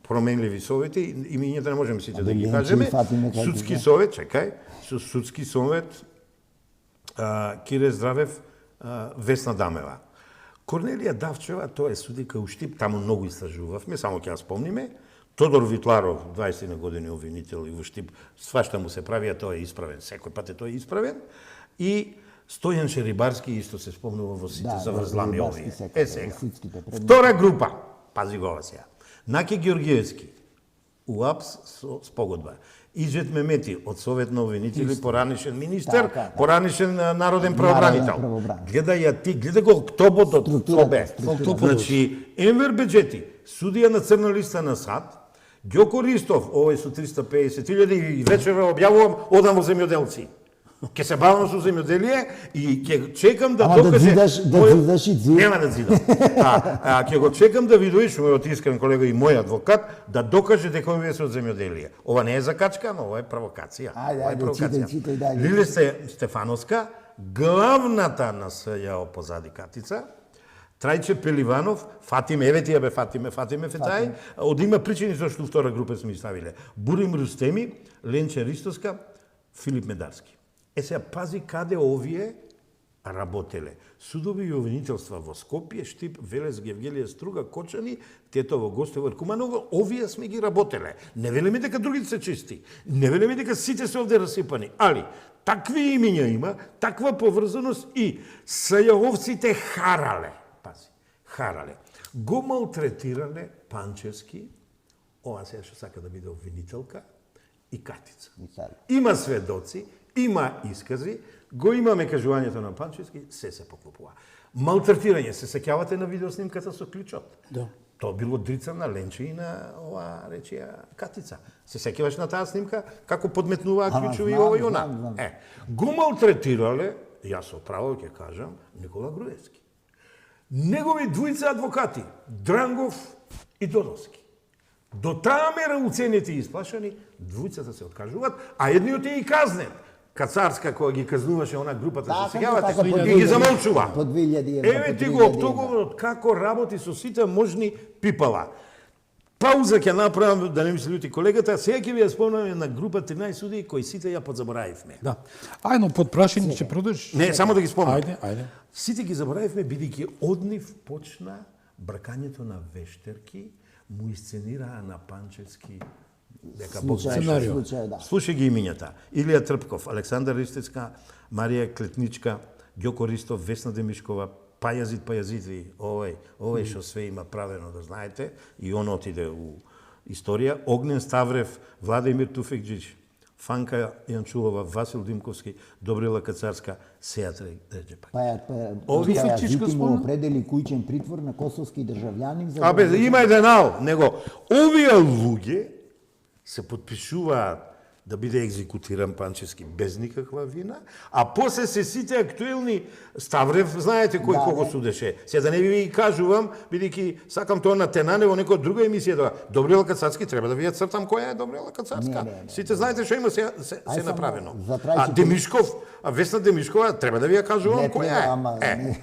променливи совети, имињата не можеме сите да ги кажеме. Судски совет, чекај, Судски совет, Кире Здравев, Весна Дамева. Корнелија Давчева, тоа е судика у Штип, таму многу истражувавме, само ќе ја спомниме. Тодор Витларов, 20 на години обвинител и во Штип, свашта му се прави, а тој е исправен. Секој пат е тој исправен. И Стојан Шерибарски исто се спомнува во сите заврзлами овие. Сега. Втора група, пази го ова сега. Наки Георгиевски, УАПС со спогодба. Иџет Мемети од Совет на обвинители, поранишен министер, поранишен народен правобранител. Гледај ја ти, гледај го октоботот собе. Значи, Енвер Беџети, судија на црна листа на САД, Ѓоко Ристов, овој со 350.000 и вечера објавувам, одам во земјоделци. Ке се бавам со земјоделие и ќе чекам да докаже... Да зидаш и зид. Нема да зидам. Ќе го чекам да видиш, мојот искрен колега и мој адвокат, да докаже дека овие се од земјоделие. Ова не е закачка, но ова е провокација. Читај дале. Лиле Стефановска, главната на СЈО позади Катица, Трајче Пеливанов, Фатиме, еве тие бе Фатиме Фетај, од има причини зашто втора група сме ставиле. Бурим Рустеми, Ленче Ристоска, Филип Медарски. Сега пази каде овие работеле. Судови и обвинителства во Скопје, Штип, Велес, Гевгелија, Струга, Кочани, Тетово, Гостево, Куманово, овие сме ги работеле. Не велиме дека другите се чисти. Не велиме дека сите се овде расипани. Али, такви имиња има, таква поврзаност и СЈО-овците харале. Пази, харале. Го малтретирале Панчевски, ова сега што сака да биде обвинителка, и Катица. Михајло. Има сведоци, има искази, го имаме кажувањето на Панчевски, се поклопува. Малтретирање, се сеќавате на видеоснимката со клучот? Да. Тоа било дрица на Ленче и на ова речија Катица. Се сеќаваш на таа снимка како подметнуваа клучови и ова и она? знам. Го малтретирале, јас со право ќе кажам, Никола Груевски. Негови двојца адвокати, Дрангов и Додовски. До таа мера уценети и исплашани, двојцата се откажуваат, а едниот е и казнет. Кацарска, која ги казнуваше она групата, се сеќавате, и ги замолчува. По 2000 евра. Еве ти го оптогорот како работи со сите можни пипала. Пауза ќе направам, да не ми се љути колегата, сега ќе ви ја спомнам на група 13 судии кои сите ја подзаборавивме. Да. Ајно под прашање ќе продолжиш. Не, само да ги спомнам. Ајде. Сите ги заборавивме бидејќи од нив почна бркањето на вештерки, му исценираа на Панчевски дека Бог Сценарио. Случај, да. Слушај ги имињата. Илија Трпков, Александар Ристецка, Марија Клетничка, Ѓоко Ристов, Весна Демишкова, Пајазит, овој што све има правено, да знаете, и он отиде у историја. Огнен Ставрев, Владимир Туфекџич, Фанка Јанчулова, Васил Димковски, Добрила Кацарска, Сејат Реджепак. Ови Пајазит спомнам? му определи кујчен притвор на косовски државјанин за... Абе, има еден ал, него овие луѓе се подпишуваат да биде екзекутиран Панчевски без никаква вина, а после се сите актуелни Ставрев, знаете кој кого судеше. Сега да не ви кажувам, бидејќи сакам тоа на Тенане во некоја друга емисија да Добрила Кацарски треба да ви ја цртам која е Добрила Кацарска. Не. Сите знаете што има се само направено. за Трајче А Демишков, а Весна Демишкова треба да ви ја кажувам која е.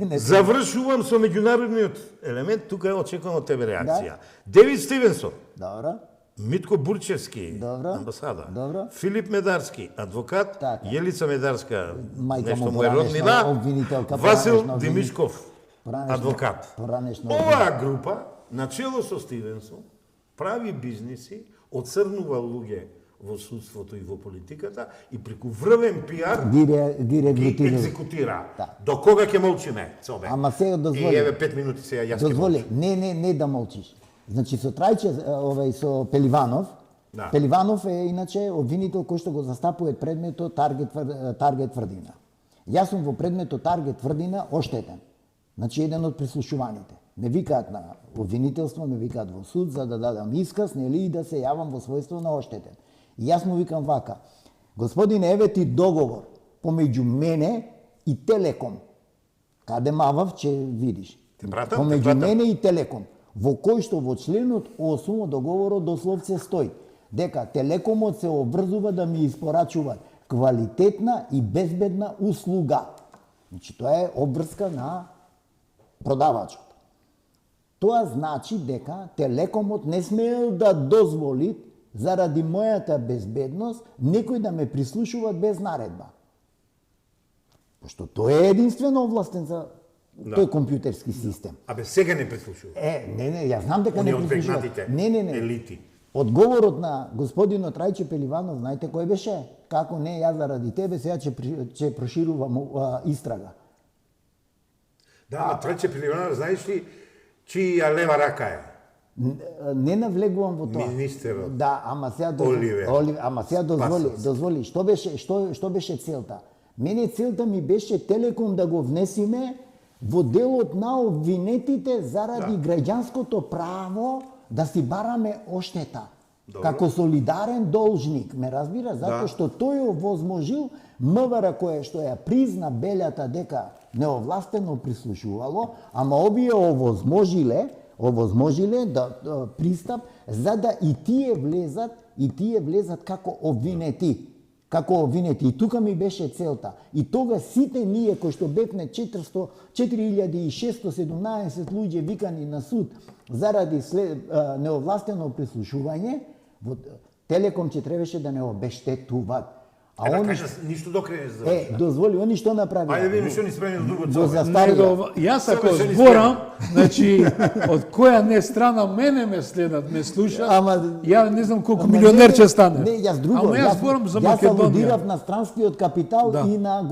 не. Завршувам со меѓународниот елемент, тука очекувам од тебе реакција. Девид Стивенсон, Добро. Митко Бурчевски, Добро. амбасада. Добро. Филип Медарски, адвокат. Така. Јелица Медарска, Мајка нешто му му е поранешна роднина. обвинителка, Васил поранешна Димишков, поранешна- адвокат. поранешна Оваа група, начело со Стивенсон, прави бизниси, оцрнува луѓе во судството и во политиката и преку врвен пиар Ги ги регрутира. екзекутира. Да. До кога ќе молчиме, Цобе? Ама сега дозволи. И еве 5 минути сега јас ќе Дозволи, не да молчиш. Значи со Трајче, со Пеливанов, Да. Пеливанов е иначе обвинител кој што го застапува предметот Таргет тврдина. Јас сум во предметот Таргет тврдина оштетен. Значи еден од прислушуваните. Ме викаат на обвинителство, ме викаат во суд за да дадам исказ, нели и да се јавам во својство на оштетен. И јас му викам вака: господине, еве ти договор помеѓу мене и Телеком. Каде мавав, че видиш. пратам, Помеѓу пратам. мене и Телеком, во кој што во членот 8 од договорот дословце стои дека Телекомот се обврзува да ми испорачува квалитетна и безбедна услуга. Значи тоа е обврска на продавачот. Тоа значи дека Телекомот не смеел да дозволи заради мојата безбедност некој да ме прислушува без наредба. Пошто тој е единствено овластен за тој компјутерски систем. Абе сега не прислушува. Не, јас знам дека Оние не од прислушува. вегнатите Не. елити. Одговорот на господинот Трајче Пеливанов, знаете кој беше? Како не, јас заради тебе сега ќе проширувам истрага. Да, ама Трајче Пеливанов, знаеш ли, чија лева рака е? Не навлегувам во тоа. Министерот. Да, ама сега Оливер. ама сега Спасовски. дозволи. Што беше целта? Мене целта ми беше Телеком да го внесиме во делот на обвинетите заради граѓанското право да си бараме оштета. Добро. Како солидарен должник, ме разбира, затоа што тој овозможил МВР кое што ја призна Белјата дека неовластено прислушувало, ама овие овозможиле да пристап за да и тие влезат како обвинети. И тука ми беше целта. И тога сите ние кои што бевме 4617 луѓе викани на суд заради неовластено прислушување, Телеком ќе требаше да не обештетуваат. А Ева, они кажа, ништо до крај не заврши. дозволи, они што направи? Ајде видиме што ни спремни до друго Го цове. застарија. Јас ако Себе се ни зборам, значи, од која не страна мене ме следат, ме слушат, Ама- ја не знам колку Ама милионер не, ќе стане. Не, јас друго. Ама јас зборам за Јас Македонија. алудирав на странскиот капитал Да. и на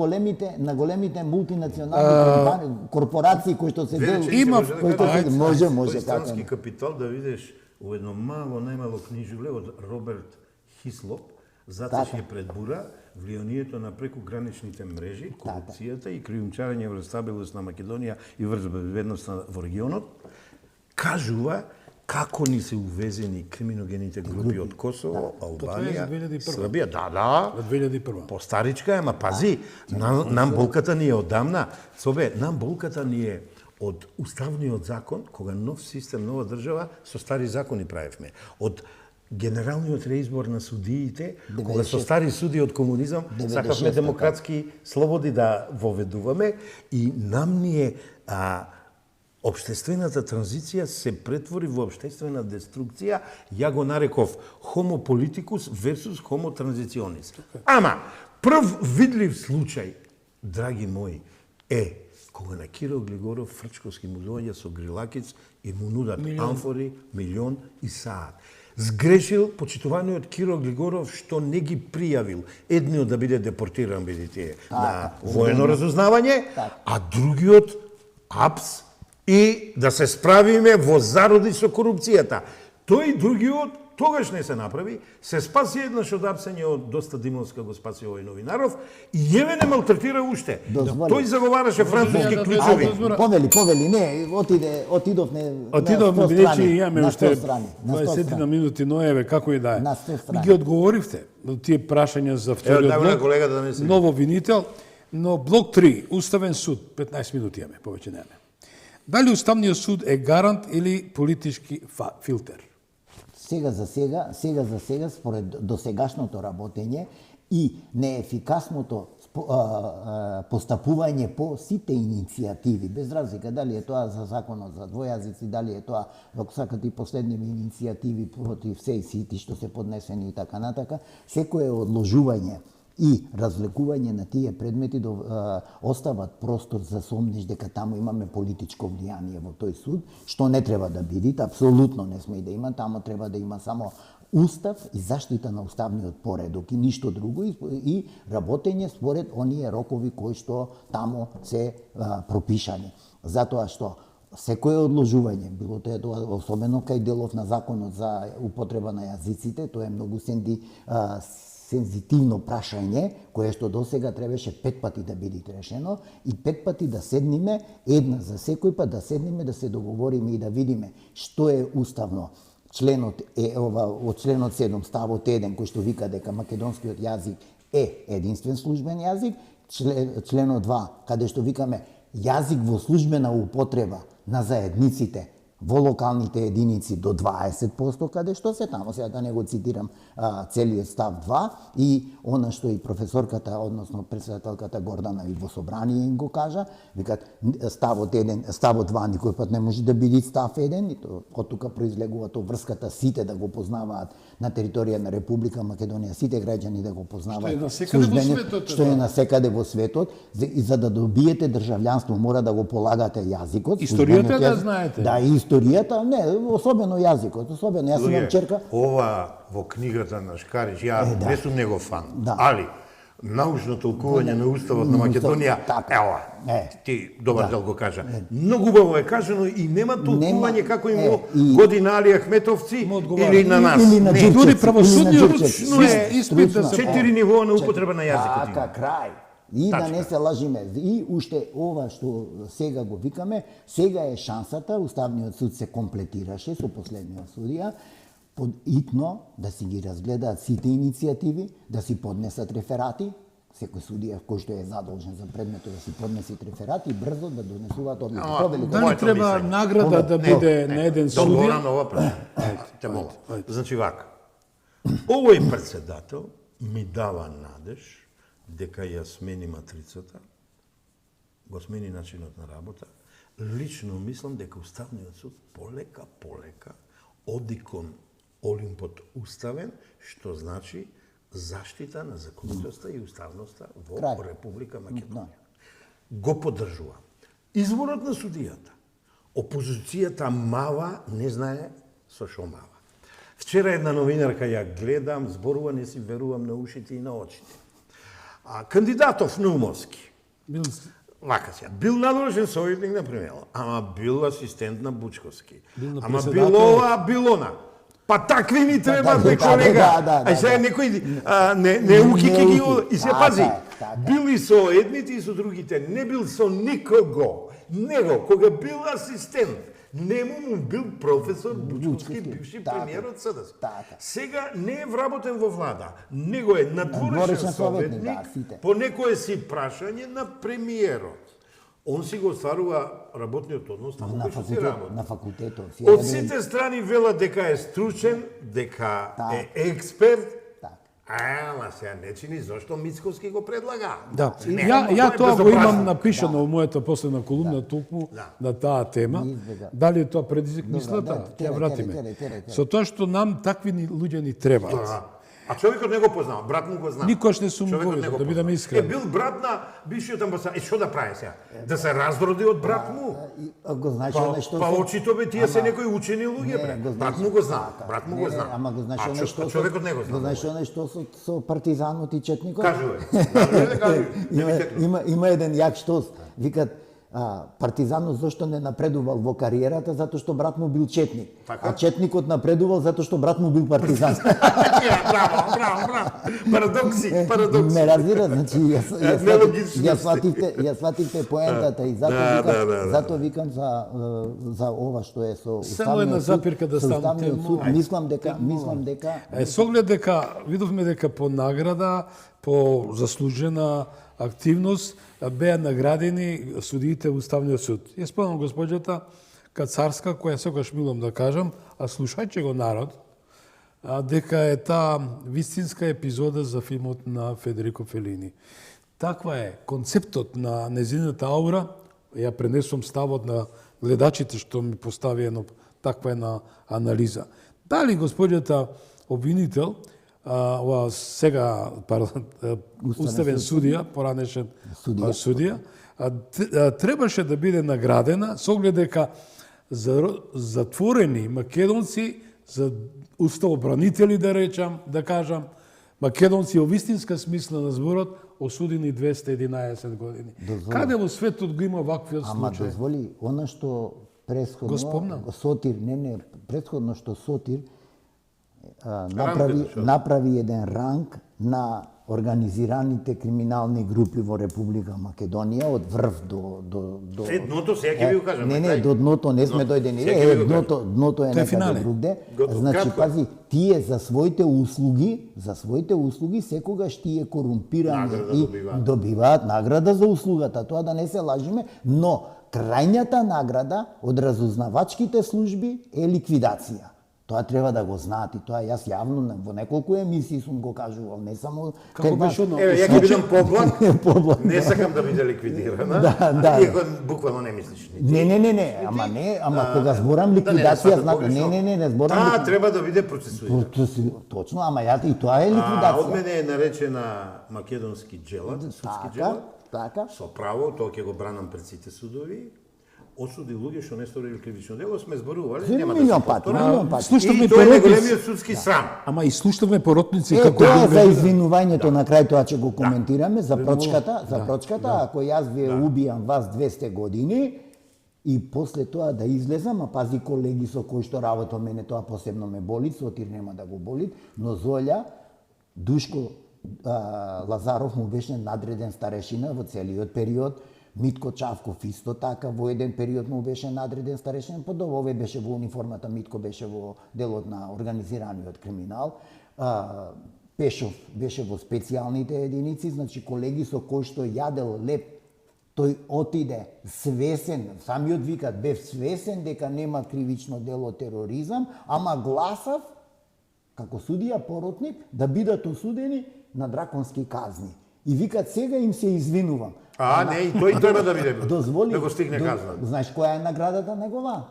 големите мултинационални компании, корпорации кои што се Две дел. реченици Има- може да кои што кажеш? се може, може Тој странски како. капитал да видиш у едно мало, најмало книжуле од Роберт Хислоп, затишје пред бура, влијанието на прекуграничните мрежи, корупцијата и криумчарење врз стабилност на Македонија и врз безбедноста во регионот, кажува како ни се увезени криминогените групи од Косово, Албанија, 2001. Србија, да, Од 2001. Постаричка е, ама пази, нам болката ни е одамна. Собе, нам болката ни е од уставниот закон, кога нов систем, нова држава, со стари закони правевме. Од генералниот реизбор на судиите, кога со стари суди од комунизам, сакавме 96-та, демократски слободи да воведуваме и нам ни е општествената транзиција се претвори во општествена деструкција, ја го нареков homo politicus versus homo transitionis. Ама, прв видлив случај, драги мои, е кога на Киро Глигоров Фрчковски му доаѓа со грилакиц и му нудат амфори, милион и саат. Сгрешил почитуваниот Киро Глигоров што не ги пријавил едниот да биде депортиран бидејќи на воено разузнавање, а другиот апс и да се справиме во зароди со корупцијата. Тој другиот тогаш не се направи, се спаси еднаш од апсење од Доста Димовска, го спаси овој новинаров и јеве не малтретира уште. Дозволи. Тој заговараше француски Да, клучови. да, Повели, не, отидов Отидовме бидејќи имаме на уште 100 страни, на 100 20 на страни. минути, но еве како и да е. На 100 страни. Ги одговоривте на тие прашања за вториот дај на блок. колега да не се- Ново винител, но блок 3, Уставен суд, 15 минути имаме, повеќе немаме. Дали Уставниот суд е гарант или политички филтер? Сега за сега, според досегашното работење и неефикасното постапување по сите иницијативи, без разлика дали е тоа за законот за двојазици, дали е тоа, ако сакате и последни иницијативи против се и сити што се поднесени и така натака, секое одложување и развлекување на тие предмети остават простор за сомнеш дека таму имаме политичко влијание во тој суд, што не треба да биде, апсолутно не сме и да има, таму треба да има само устав и заштита на уставниот поредок и ништо друго и работење според оние рокови кои што таму се пропишани. Затоа што секое одложување, било тоа особено кај делов на законот за употреба на јазиците, тоа е многу сензитивно прашање, кое што досега требаше 5 пати да биде решено и 5 пати да седниме, една за секој пат да седниме, да се договориме и да видиме што е уставно. Членот е од членот 7 ставот 1 кој што вика дека македонскиот јазик е единствен службен јазик, членот 2 каде што викаме јазик во службена употреба на заедниците во локалните единици до 20%, каде што се таму, сега да не го цитирам целиот став 2, и она што и професорката, односно председателката Гордана и во собрание им го кажа, викат ставот 1, ставот 2 никој пат не може да биде став 1, и од тука произлегува тоа врската сите да го познаваат на територија на Република Македонија, сите граѓани да го познаваат. Што е насекаде во светот, Што е насекаде во светот, и за да добиете државјанство мора да го полагате јазикот. Историјата да знаете. Да, историјата, не, особено јазикот, особено јас имам черка. Ова во книгата на Шкарич, ја не сум негов фан, Да. али научно толкување на уставот на Македонија, така. ева, ти добар дел го кажа. Многу убаво е кажано и нема толкување како им го и- годи на Али Ахметовци или на нас. Или на Не, Џурчевци, дури или на правосудниот Џурчевци. Точно е, испит да се 4 нивоа на употреба на јазикот Така, има. крај. И Тачка. да не се лажиме. И уште ова што сега го викаме, сега е шансата, Уставниот суд се комплетираше со последниот судија, итно да си ги разгледаат сите иницијативи, да си поднесат реферати, секој судија кој што е задолжен за предметот да си поднесе реферати и брзо да донесуваат одлуки. Ама, Повели Дали Моето треба мислење. награда да биде на еден Да одговорам судија? на ова прашање. Те молам. Значи вака. Овој председател ми дава надеж дека ја смени матрицата, го смени начинот на работа. Лично мислам дека Уставниот суд полека оди кон Олимпот уставен, што значи заштита на законитоста и уставноста во Крај. Република Македонија. Го поддржува. Изборот на судијата. Опозицијата мава, не знае со шо мава. Вчера една новинарка ја гледам, зборува, не си верувам на ушите и на очите. Кандидатов Наумовски, Бил вака се, бил надлежен советник на премиерот, ама бил асистент на Бучковски. Бил на Ама председател. бил ова, бил она. Па такви ни требаат, бе, колега. Ај сега некој не уки ки ги и се пази. Бил и со едните и со другите, не бил со никого. Него, кога бил асистент, нему бил професор Бучковски, бивши премиер од СДС. Сега не е вработен во влада, него е надворешен советник по некое си прашање на премиерот. Он си го остварува работниот однос таму кај што си работи. На факултетот. Од сите страни велат дека е стручен, дека е експерт. Ама сега не чини зошто Мицковски го предлага. Да. Не, Ја тоа го безобразно. имам напишано во мојата последна колумна токму на таа тема. Дали е тоа предизвик мислата? Ќе вратиме. Со тоа што нам такви луѓе ни требаат. А човекот не го познава, брат му го знае. Никош не сум Човекот го не видел, да бидам искрен. Бил брат на бившиот амбасадор. Што да прави сега? Да се раздроди од брат му? Го знаеш нешто. Па очито бе тие се некои учени луѓе бре. Брат му го знае, брат му го знае. Ама го знаеш нешто. Човекот не го знае. Го знаеш нешто со партизанот и четникот? Кажувај. Има еден јак штос. Викат партизанот зошто не напредувал во кариерата затоа што брат му бил четник. А четникот напредувал затоа што брат му бил партизан. Браво. Парадокси. Ме разбира, значи ја свативте поентата и затоа викам за ова што е со Само една запирка да ставам суд. Мислам дека Со оглед дека видовме дека по награда, по заслужена активност беа наградени судиите во Уставниот суд. Ја спомнам госпоѓата Кацарска, која секогаш милам да кажам, а слушајќи го народ, дека е таа вистинска епизода за филмот на Федерико Фелини. Таква е концептот на незината аура, ја пренесувам ставот на гледачите што ми постави едно таква една анализа. Дали госпоѓата обвинител, ова сега уставен судија, поранешен судија, требаше да биде наградена со оглед дека затворени македонци, за уставобранители да кажам, македонци во вистинска смисла на зборот, осудени 211 години. Каде во светот го има ваквиот случај? Ама дозволи, она што претходно Сотир, претходно што Сотир направи еден ранг на организираните криминални групи во Република Македонија од врв до Дното сега ќе ви го кажам. Не, до дното не сме дојдени. Дното е некаде другде. Значи пази, тие за своите услуги секогаш тие корумпирани и добиваат награда за услугата. Тоа да не се лажиме, но крајната награда од разузнавачките служби е ликвидација. Тоа треба да го знаат и тоа јас јавно во неколку емисии сум го кажувал, не само Како беше одно? Ја ќе бидам поблаг, не сакам да биде ликвидирана, иако буквално не мислиш. Ама кога зборам ликвидација, не зборам. Таа треба да биде процесуирана. Точно, ама и тоа е ликвидација. Од мене е наречена македонски джелат, судски джелат. Така. Со право, тоа ќе го бранам пред сите судови. Осуди луѓе што не сторили кривично дело, сме зборувале, нема да се повтора. Слушнавме тоа е големиот судски срам. Ама и слушнавме поротници како тоа за извинувањето на крај тоа ќе го коментираме за прочката, ако јас ви убијам вас 200 години и после тоа да излезам, а пази колеги со кои што работам, мене тоа посебно ме боли, Сотир нема да го боли, но Золја Душко Лазаров му беше надреден старешина во целиот период. Митко Чавков исто така, во еден период му беше надреден старешина, овој беше во униформата, Митко беше во делот на организираниот криминал. Пешов беше во специјалните единици, значи колеги со кои што јадел леп, тој отиде свесен, самиот викат, бев свесен дека нема кривично дело тероризам, ама гласав, како судија поротник, да бидат осудени на драконски казни. И викат, сега им се извинувам. Не, и тој треба да биде. Дозволи да го стигне казна. Знаеш која е наградата негова?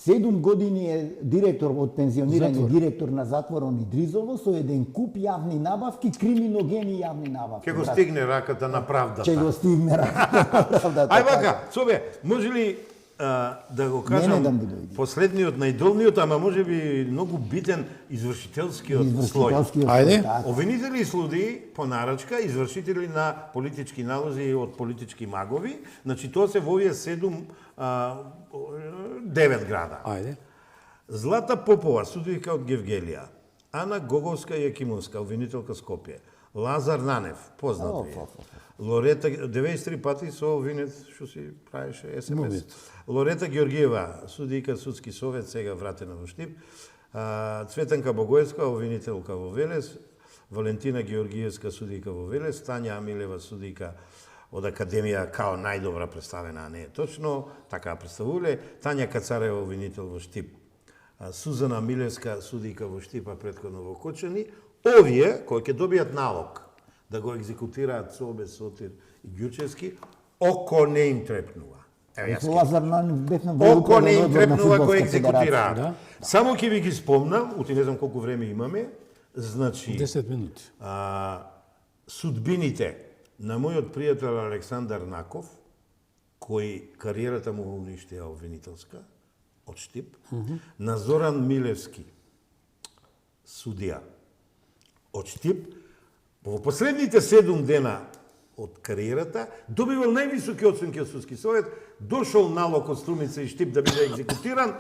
7 години е директор од пензионирање, Затвор. директор на затворон Идризово со еден куп јавни набавки, криминогени јавни набавки. Ќе го стигне раката на правдата. Ќе го стигне раката на правдата. Ај вака, Собе, може ли да го кажам да ми дојде. последниот, најдолниот, ама може би многу битен извршителскиот слој. Ајде. така. Обвинители и судии по нарачка, извршители на политички налози од политички магови, значи тоа се во овие 9 града. Ајде. Злата Попова, судијка од Гевгелија, Ана Гоговска Јакимовска, обвинителка Скопје, Лазар Нанев, познат ви. Лорета 93 пати со обвинет што си правеше СМС. Лорета Ѓоргиева, судијка судски совет, сега вратена во Штип. Цветанка Богоевска, обвинителка во Велес, Валентина Георгиевска, судијка во Велес, Тања Амилева, судијка од Академија као најдобра представена, а не е точно, така представувале. Тања Кацарева, обвинител во Штип. Сузана Милевска, судијка во Штип, а претходно во Кочани. Овие, кои ќе добијат налог да го екзекутираат Собе, Сотир и Ѓурчевски, око не им трепнува. Еве јас Лазар Нанев бевме во око не им управен одбор на трепнува кој Фудбалска федерација. екзекутираат. Само ќе ви ги спомнам, ути не знам колку време имаме, значи 10 минути. судбините на мојот пријател Александар Наков, кој кариерата му го уништија обвинителска од Штип, на Зоран Милевски, судија од Штип, во последните 7 дена од кариерата, добивал највисоки оценки од судски совет, дошол налог од Струмица и Штип да биде екзекутиран,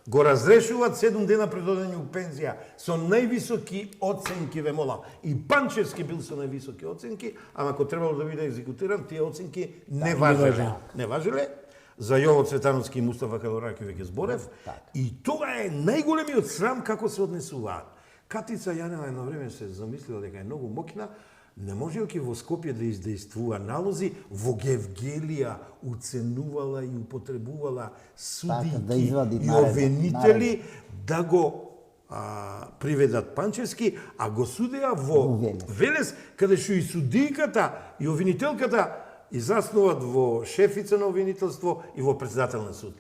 го разрешуваат 7 дена пред одење у пензија со највисоки оценки, ве молам. И Панчевски бил со највисоки оценки, ама ако требало да биде екзекутиран, тие оценки не важеле. Не важеле. За Јово Цветановски и Мустафа Калораки веќе зборев. И тоа е најголемиот срам како се однесуваат. Катица Јанева едно време се замислила дека е многу моќна, не можелки во Скопје да издействува налози, во Гевгелија уценувала и употребувала судики да извади и наредба, обвинители да го приведат Панчевски, а го судеа во Велес, каде што и судијката и обвинителката израснуваат во шефица на обвинителство и во председател на суд.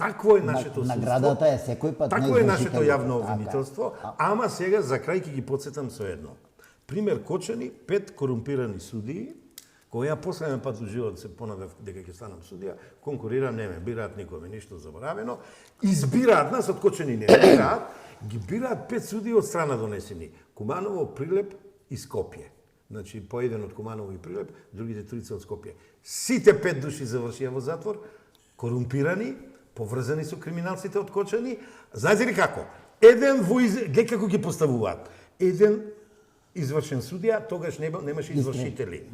Такво е нашето судство. Наградата е секој пат Такво на е нашето извршителите. јавно обвинителство, ама сега за крај ќе ги подсетам со едно. Пример Кочани, 5 корумпирани судии, кои ја последен пат у живот се понадев дека ќе станам судија, конкурирам, не ме бираат никоме, ништо заборавено, избираат нас од Кочани не бираат, ги бираат 5 судии од страна донесени. Куманово, Прилеп и Скопје. Значи, по еден од Куманово и Прилеп, другите 3 од Скопје. Сите 5 души завршија во затвор, корумпирани, поврзани со криминалците од Кочани. Знаете ли како? Еден гледа како ги поставуваат. Еден извршен судија, тогаш немаше извршители.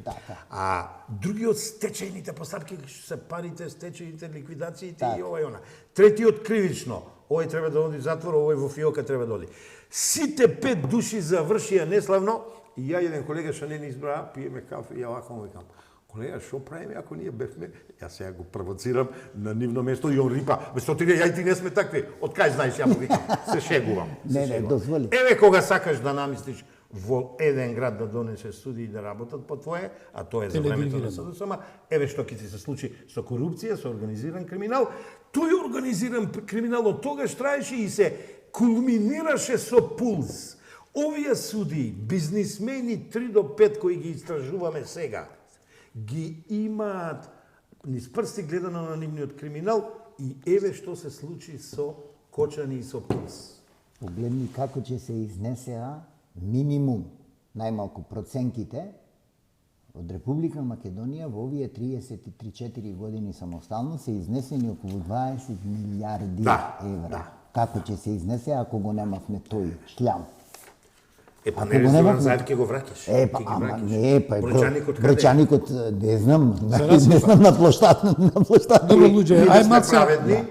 А другиот стечајните постапки, што се парите, стечајните, ликвидациите и ова и она. Третиот кривично. Овој треба да оди затвор, овој во фиока треба да оди. Сите 5 души завршија неславно и ја еден колега што не ни избра, пиеме кафе и ја вака му викам: колега, што правиме ако ние бевме? Јас сега го провоцирам на нивно место и он рипа: бе, што ти ја и ти не сме такви. Од кај знаеш, ја му викам. Се шегувам. Не, дозволи. Еве кога сакаш да намислиш во еден град да донесеш судии да работат по твое, а тоа е за времето на СДСМ, еве што ќе ти се случи со корупција, со организиран криминал. Тој организиран криминал од тогаш траеше и се кулминираше со пулс. Овие судии, бизнисмени 3 до 5 кои ги истражуваме сега, ги имаат низ прсти гледано на нивниот криминал и еве што се случи со Кочани и со Пулс. Погледни како ќе се изнесеа минимум, најмалку проценките од Република Македонија во овие 33-4 години самостално се изнесени околу 20 милиарди евра. Како ќе се изнесе ако го немавме тој шлям? Епа, не ресторан заед ќе го враќаш. Бречаникот, не знам, не знам на площад. Добро, луѓе, ај сме маца. праведни,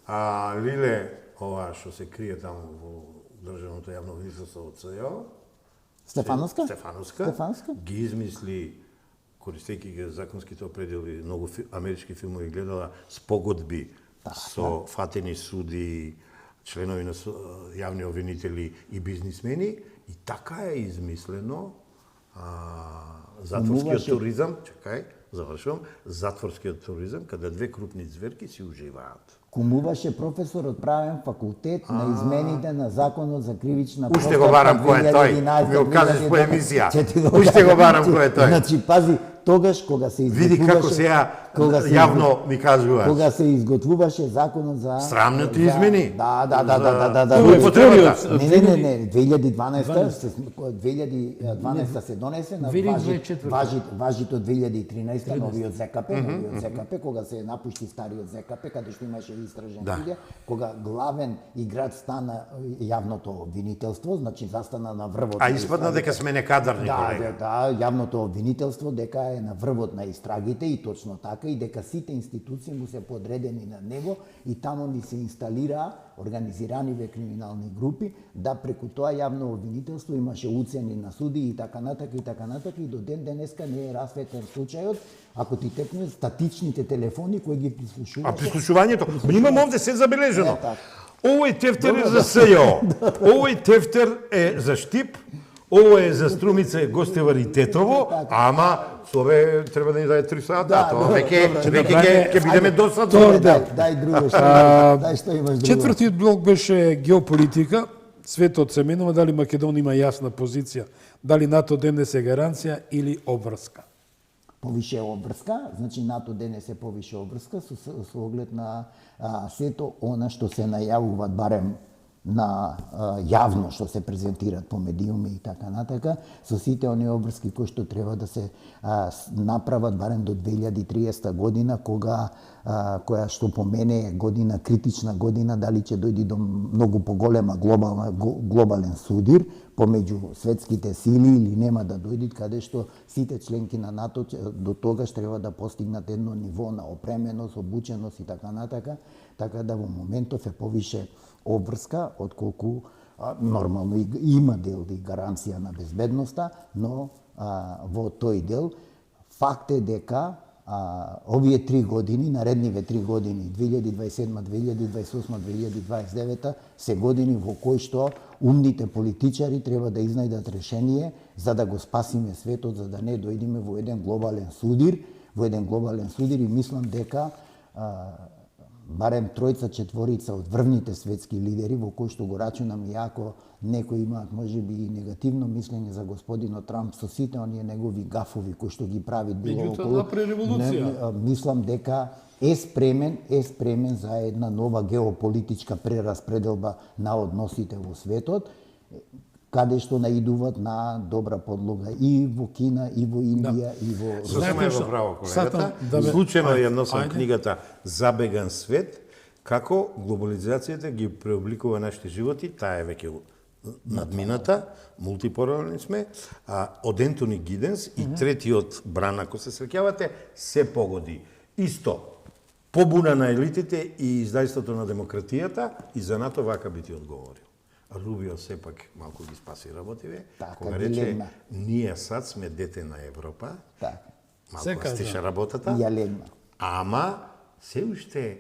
а Лиле, ова што се крие таму во Државното јавно обвинителство од ЦЈО, Стефановска, ги измисли, користејќи ги законските определи, многу амерички филмови гледала, спогодби со фатени суди, членови на јавни обвинители и бизнисмени, и така е измислено затворскиот туризам, завршувам, затворскиот туризам, каде две крупни зверки си уживаат. Кумуваше професор од правен факултет на измените на законот за кривична Уште го барам кој е тој, ми го кажеш по емисија. Уште го барам кој е тој. Значи, пази, тогаш кога се изготвуваше... Види како сега јавно ми кажуваш. Кога се изготвуваше законот за... Срамните измени. Да. Употребата. Не, 2012 се донесе, на важито 2013 новиот ЗКП, кога се напушти стариот ЗКП, каде што имаше истражен судија, кога главен играч стана јавното обвинителство, значи застана на врвот. А испадна дека сме некадарни, колега. Да, јавното обвинителство дека е на врвот на истрагите и точно така, и дека сите институции му се подредени на него и таму ни се инсталираа организираните криминални групи, да преку тоа јавно обвинителство имаше уцени на суди и така натака и до ден денеска не е расветен случајот, ако ти текне статичните телефони кои ги прислушуваше. А прислушувањето, имам овде се забележено. Овој тефтер е за СЈО, овој тефтер е за Штип, ово е за Струмица, Гостевар и Тетово, ама сове треба да ни даде 3 сата, тоа веќе ќе бидеме досадни. Дај друго што имаш друго. Четвртиот блок беше геополитика. Светот се менува, дали Македонија има јасна позиција, дали НАТО денес е гаранција или обврска. Повише обврска, значи НАТО денес е повише обврска со оглед на сето она што се најавуваат барем на јавно што се презентираат по медиуми и така натака, со сите оние обврски кои што треба да се направат барем до 2030 година, која што по мене е година, критична година, дали ќе дојде до многу поголема глобален судир помеѓу светските сили или нема да дојде, каде што сите членки на НАТО до тогаш треба да постигнат едно ниво на опременост, обученост и така натака, така да во моментов е повише обврска, отколку нормално има дел и гаранција на безбедноста, но во тој дел факт е дека овие 3 години, наредниве 3 години, 2027, 2028, 2029, се години во кои што умните политичари треба да изнајдат решение за да го спасиме светот, за да не дојдеме во еден глобален судир, и мислам дека барем тројца, четворица од врвните светски лидери, во кои што го рачунам и ако некои имаат можеби и негативно мислење за господинот Трамп со сите оние негови гафови кои што ги прави било околу, мислам дека е спремен за една нова геополитичка прераспределба на односите во светот, каде што наидуваат на добра подлога и во Кина, и во Индија, и во... Сосема е во право, колегата. Случајно ја носам книгата Забеган свет, како глобализацијата ги преобликува нашите животи, таа е веќе надмината, мултипорални сме, од Ентони Гиденс и третиот бран, ако се среќавате, се погоди. Исто, побуна на елитите и издајството на демократијата, и за НАТО вака би ти одговорил. Рубио сепак малку ги спаси работиве, кога рече, ние сад сме дете на Европа, малку стиша работата, ама се уште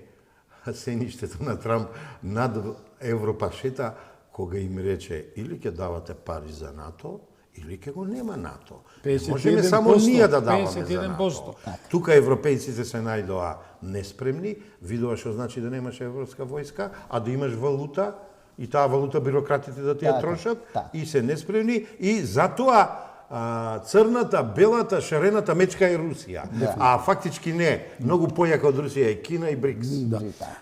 сеништето на Трамп над Европа шета, кога им рече, или ќе давате пари за НАТО, или ќе го нема НАТО. Можеме само ние да даваме за НАТО. Тука европејците се најдоа неспремни, видоа што значи да немаш европска војска, а да имаш валута, и таа валута бирократите да ти ја трошат, и се неспремни, и затоа црната, белата, шарената мечка е Русија. А фактички не, многу појака од Русија е Кина и БРИКС.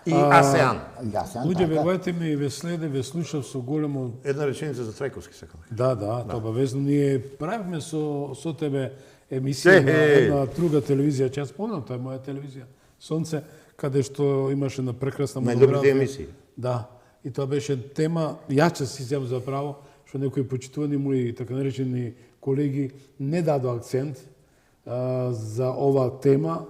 И АСЕАН. Луѓе, верувајте ми, ве следе, ве слушав со големо... Една реченица за Трајковски сакам. Да, тоа обавезно. Ние правивме со тебе емисија на една друга телевизија, че јас спомнам, тоа е моја телевизија, Сонце, каде што имаше на прекрасна монографија. Најдобрите емисии. Да. И тоа беше тема, јас ќе си земам за право, што некои почитувани мои така наречени колеги не дадо акцент за оваа тема.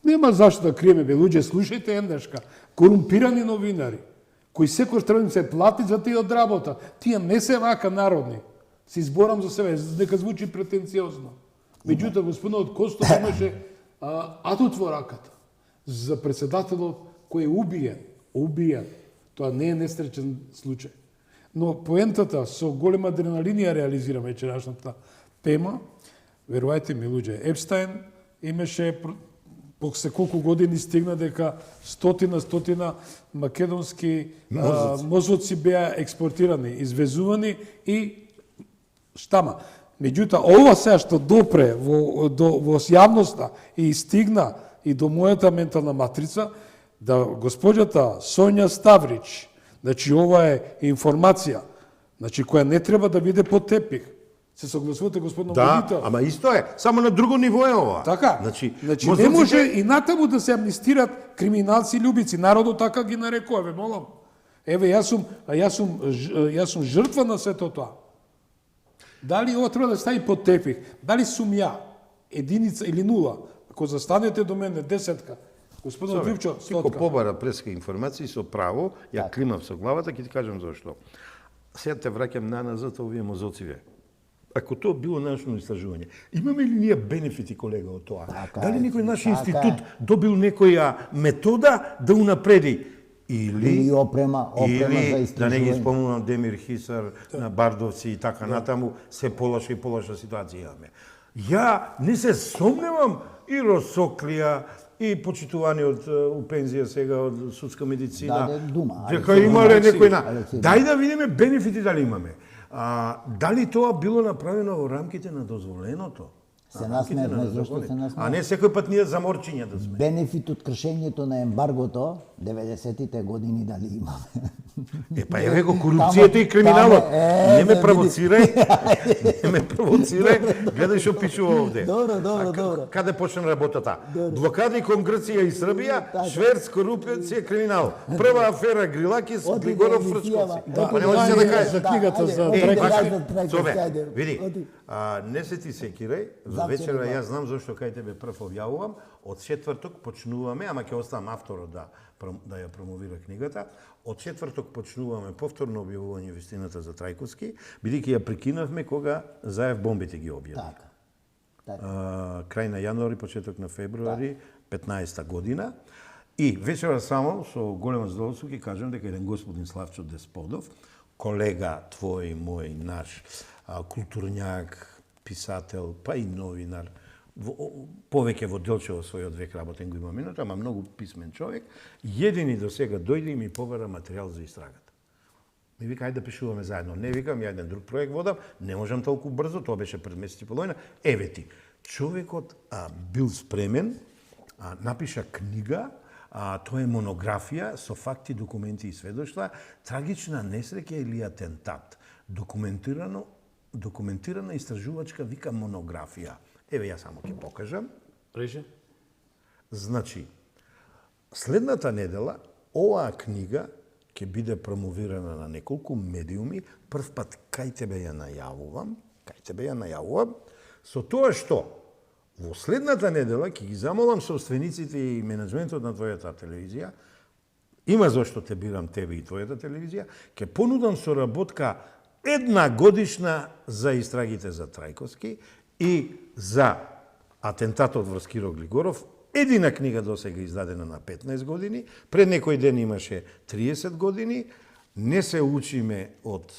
Нема зашто да криеме, бе, луѓе, слушајте еднашка. Корумпирани новинари, кои секој треба да се плати за тие од работа. Тие не се вака народни. Се изборам за себе, нека звучи претенциозно. Меѓутоа, господинот Костов имаше атут во раката за председателот кој е убиен. Тоа не е несреќен случај. Но поентата со голема адреналин ја реализира вечерашната тема. Верувајте ми, луѓе, Епстајн имаше после колку години стигна дека стотина македонски мозоци беа експортирани, извезувани и штама. Меѓутоа, ова сега што допре во јавноста и стигна и до мојата ментална матрица, да госпоѓата Сонја Ставрич, значи ова е информација, значи која не треба да биде под тепих. Се согласувате, господин Обидител? Да, ама исто е, само на друго ниво е ова. Така, значи не може и натаму да се амнистират криминалци и љубици. Народот така ги нарекува, ве молам. Еве, јас сум жртва на сето тоа. Дали ова треба да стави под тепих? Дали сум ја, единица или нула? Ако застанете до мене, десетка, господин Грипчо, стотка. Ако побара преска информации со право, ја климав со главата, ќе ти кажам зашто. Сега те враќам назад овие мозоциве. Ако тоа било научно истражување, имаме ли ние бенефити, колега, од тоа? Дали некој наш институт добил некоја метода да унапреди? Или опрема за истражување. Да не ги спомнувам Демир Хисар, на Бардовци и така натаму, се полоша и полоша ситуација имаме. Ја не се сомневам и Росоклија, и почитувани у пензија сега од судска медицина. Дека имале некој Дај да видиме бенефити дали имаме. Дали тоа било направено во рамките на дозволеното? Се насмеевме, зашто се насмеевме? А не секој пат ние заморчиња да сме. Бенефит од кршењето на ембаргото, 90-тите години дали имаме? Па еве го корупцијата и криминалот. Не ме провоцирај. Не ме провоцирај. Гледај што пишува овде. Добро. Каде почна работата? Блокадиком Грција и Србија, шверц, корупција, криминал. Прва афера Грилакис, Глигоров, Фрчковци. Па не може да каже за книгата за Цове, види, не се ти секирај, за вечера јас знам зашто кај тебе прв објавувам, од четврток почнуваме, ама ќе оставам авторот да ја промовира книгата, од четврток почнуваме повторно објавување вистината за Трајковски, бидејќи ја прекинавме кога Заев бомбите ги објави. Крај на јануари, почеток на февруари, 15-та година. И вечера само со големо задоволство ќе кажам дека еден господин Славчо Десподов, колега твој, мој, наш, културњак, писател, па и новинар, повеќе во Делчево својот век работен го има минато, ама многу писмен човек, едини до сега дојде и ми побара материјал за истрагата. Ми вика, ајде да пишуваме заедно. Не викам, ја еден друг проект водам, не можам толку брзо, тоа беше пред месец и половина. Еве ти, човекот бил спремен, напиша книга, тоа е монографија со факти, документи и сведоштва, трагична несреќа или атентат, документирана истражувачка, вика монографија. Еве, јас само ќе покажам. Реше? Значи, следната недела, оваа книга ќе биде промовирана на неколку медиуми, прв пат кај тебе ја најавувам, со тоа што во следната недела ќе ги замолам собствениците и менеджментот на твојата телевизија, има зашто те бирам тебе и твојата телевизија, ќе понудам соработка една годишна за истрагите за Трајковски и за атентатот врз Киро Глигоров, едина книга досега издадена на 15 години, пред некој ден имаше 30 години, не се учиме од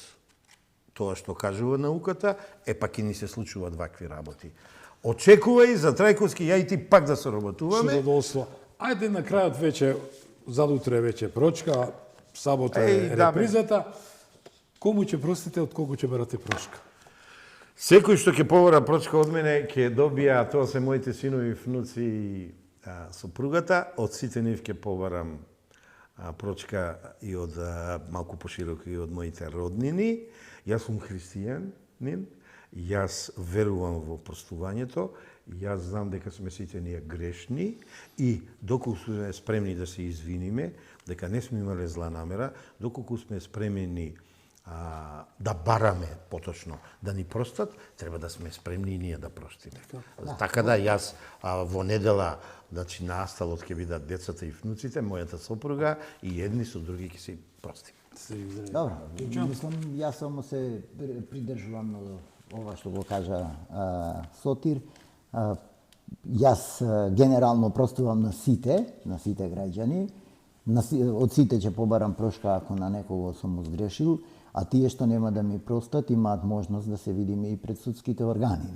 тоа што кажува науката, па ќе ни се случуваат вакви работи. Очекувај за Трајковски, ја и ти пак да соработуваме. Со задоволство. Ајде на крајот вече, задутре вече прочка, сабота е репризата. Кому ќе простите, од колку ќе барате прошка? Секој што ќе побара прочка од мене, ќе добија, тоа се моите синови, внуци и сопругата, од сите нив ќе побарам прочка и од малку пошироко и од моите роднини. Јас сум христијанин, јас верувам во простувањето, јас знам дека сме сите ние грешни и доколку сме спремни да се извиниме, дека не сме имале зла намера, доколку сме спремени да бараме поточно да ни простат, треба да сме спремни и ние да простиме. Така да јас во недела, значи на Асталот ќе бидат децата и внуците, мојата сопруга и едни со други ќе се простиме. Добро, мислам, јас само се придржувам на ова што го кажа Сотир. Јас генерално простувам на сите граѓани. Од сите ќе побарам прошка ако на некого сум му сгрешил, а тие што нема да ми простат имаат можност да се видиме и пред судските органи.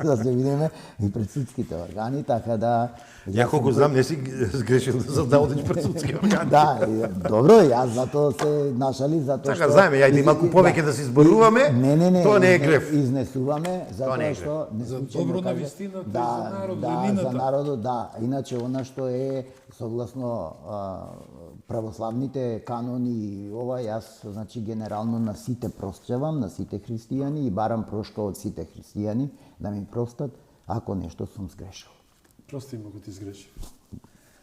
Да се видиме и пред судските органи, така да... Ја колку знам, не си сгрешил да одиш пред судски органи. Да, добро, јас затоа се нашали, затоа Така, знаеме, јајде малку повеќе да се изборуваме, тоа не е греф. Изнесуваме, затоа е што не За случајно добро на кажа- вистината и да, за народот, да, еднината. за народот, да. Иначе, она што е согласно православните канони и ова, јас, значи, генерално на сите простчавам, на сите христијани и барам прошка од сите христијани да ми простат ако нешто сум сгрешил. Прости му ако ти сгрешив.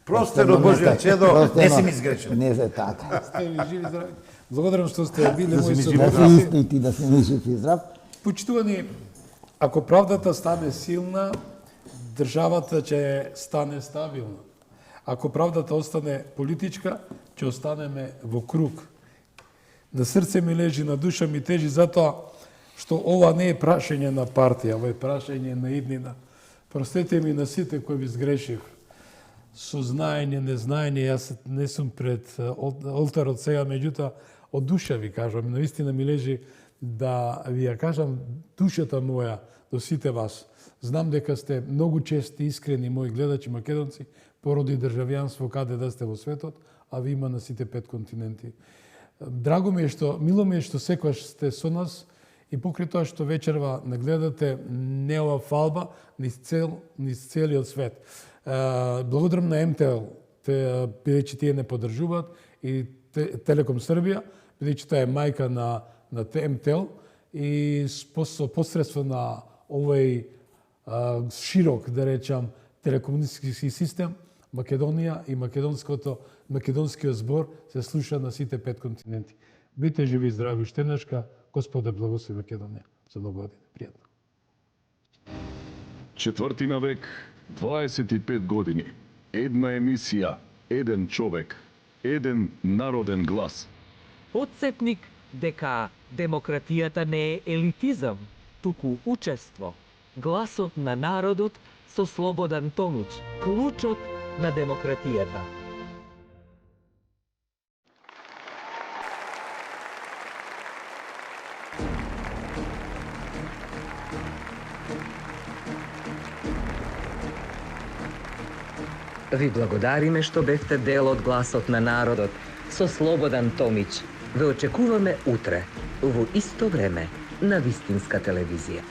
Простено Божје чедо, не си ми сгрешил. Не се така. Сте ви живи здрави. Благодарам што сте били Да си мои ми Да сограждани. си исти и ти да си ми жив и здрав. Почитувани, ако правдата стане силна, државата ќе стане стабилна. Ако правдата остане политичка, ќе останеме во круг. На срце ми лежи, на душа ми тежи, затоа што ова не е прашање на партија, ова е прашање на иднина. Простете ми на сите кои ви сгрешив. Со знаење, незнаење, јас не сум пред олтарот сега, меѓутоа, од душа ви кажам, наистина ми лежи да ви ја кажам душата моја до сите вас. Знам дека сте многу чести, искрени мои гледачи македонци, породи државјанство каде да сте во светот, а ви има на сите 5 континенти. Драго ми е што, мило ми е што секогаш сте со нас и покрај тоа што вечерва не гледате не ова фалба, низ целиот свет. Благодарам на МТЛ, бидејќи тие не поддржуваат, и Телеком Србија, бидејќи таа е мајка на МТЛ, и со посредство на овој широк, да речам, телекомуникацијски систем, Македонија и македонскиот збор се слуша на сите 5 континенти. Бите живи и здрави, штенешка, Господе благослови Македонија. За многу години. Пријатно. Четвртина век, 25 години. Една емисија, еден човек, еден народен глас. Подсетник дека демократијата не е елитизам, туку учество. Гласот на народот со Слободан Томич, клучот на демократијата. Ви благодариме што бевте дел од гласот на народот со Слободан Томич. Ве очекуваме утре, во исто време, на Вистинска телевизија.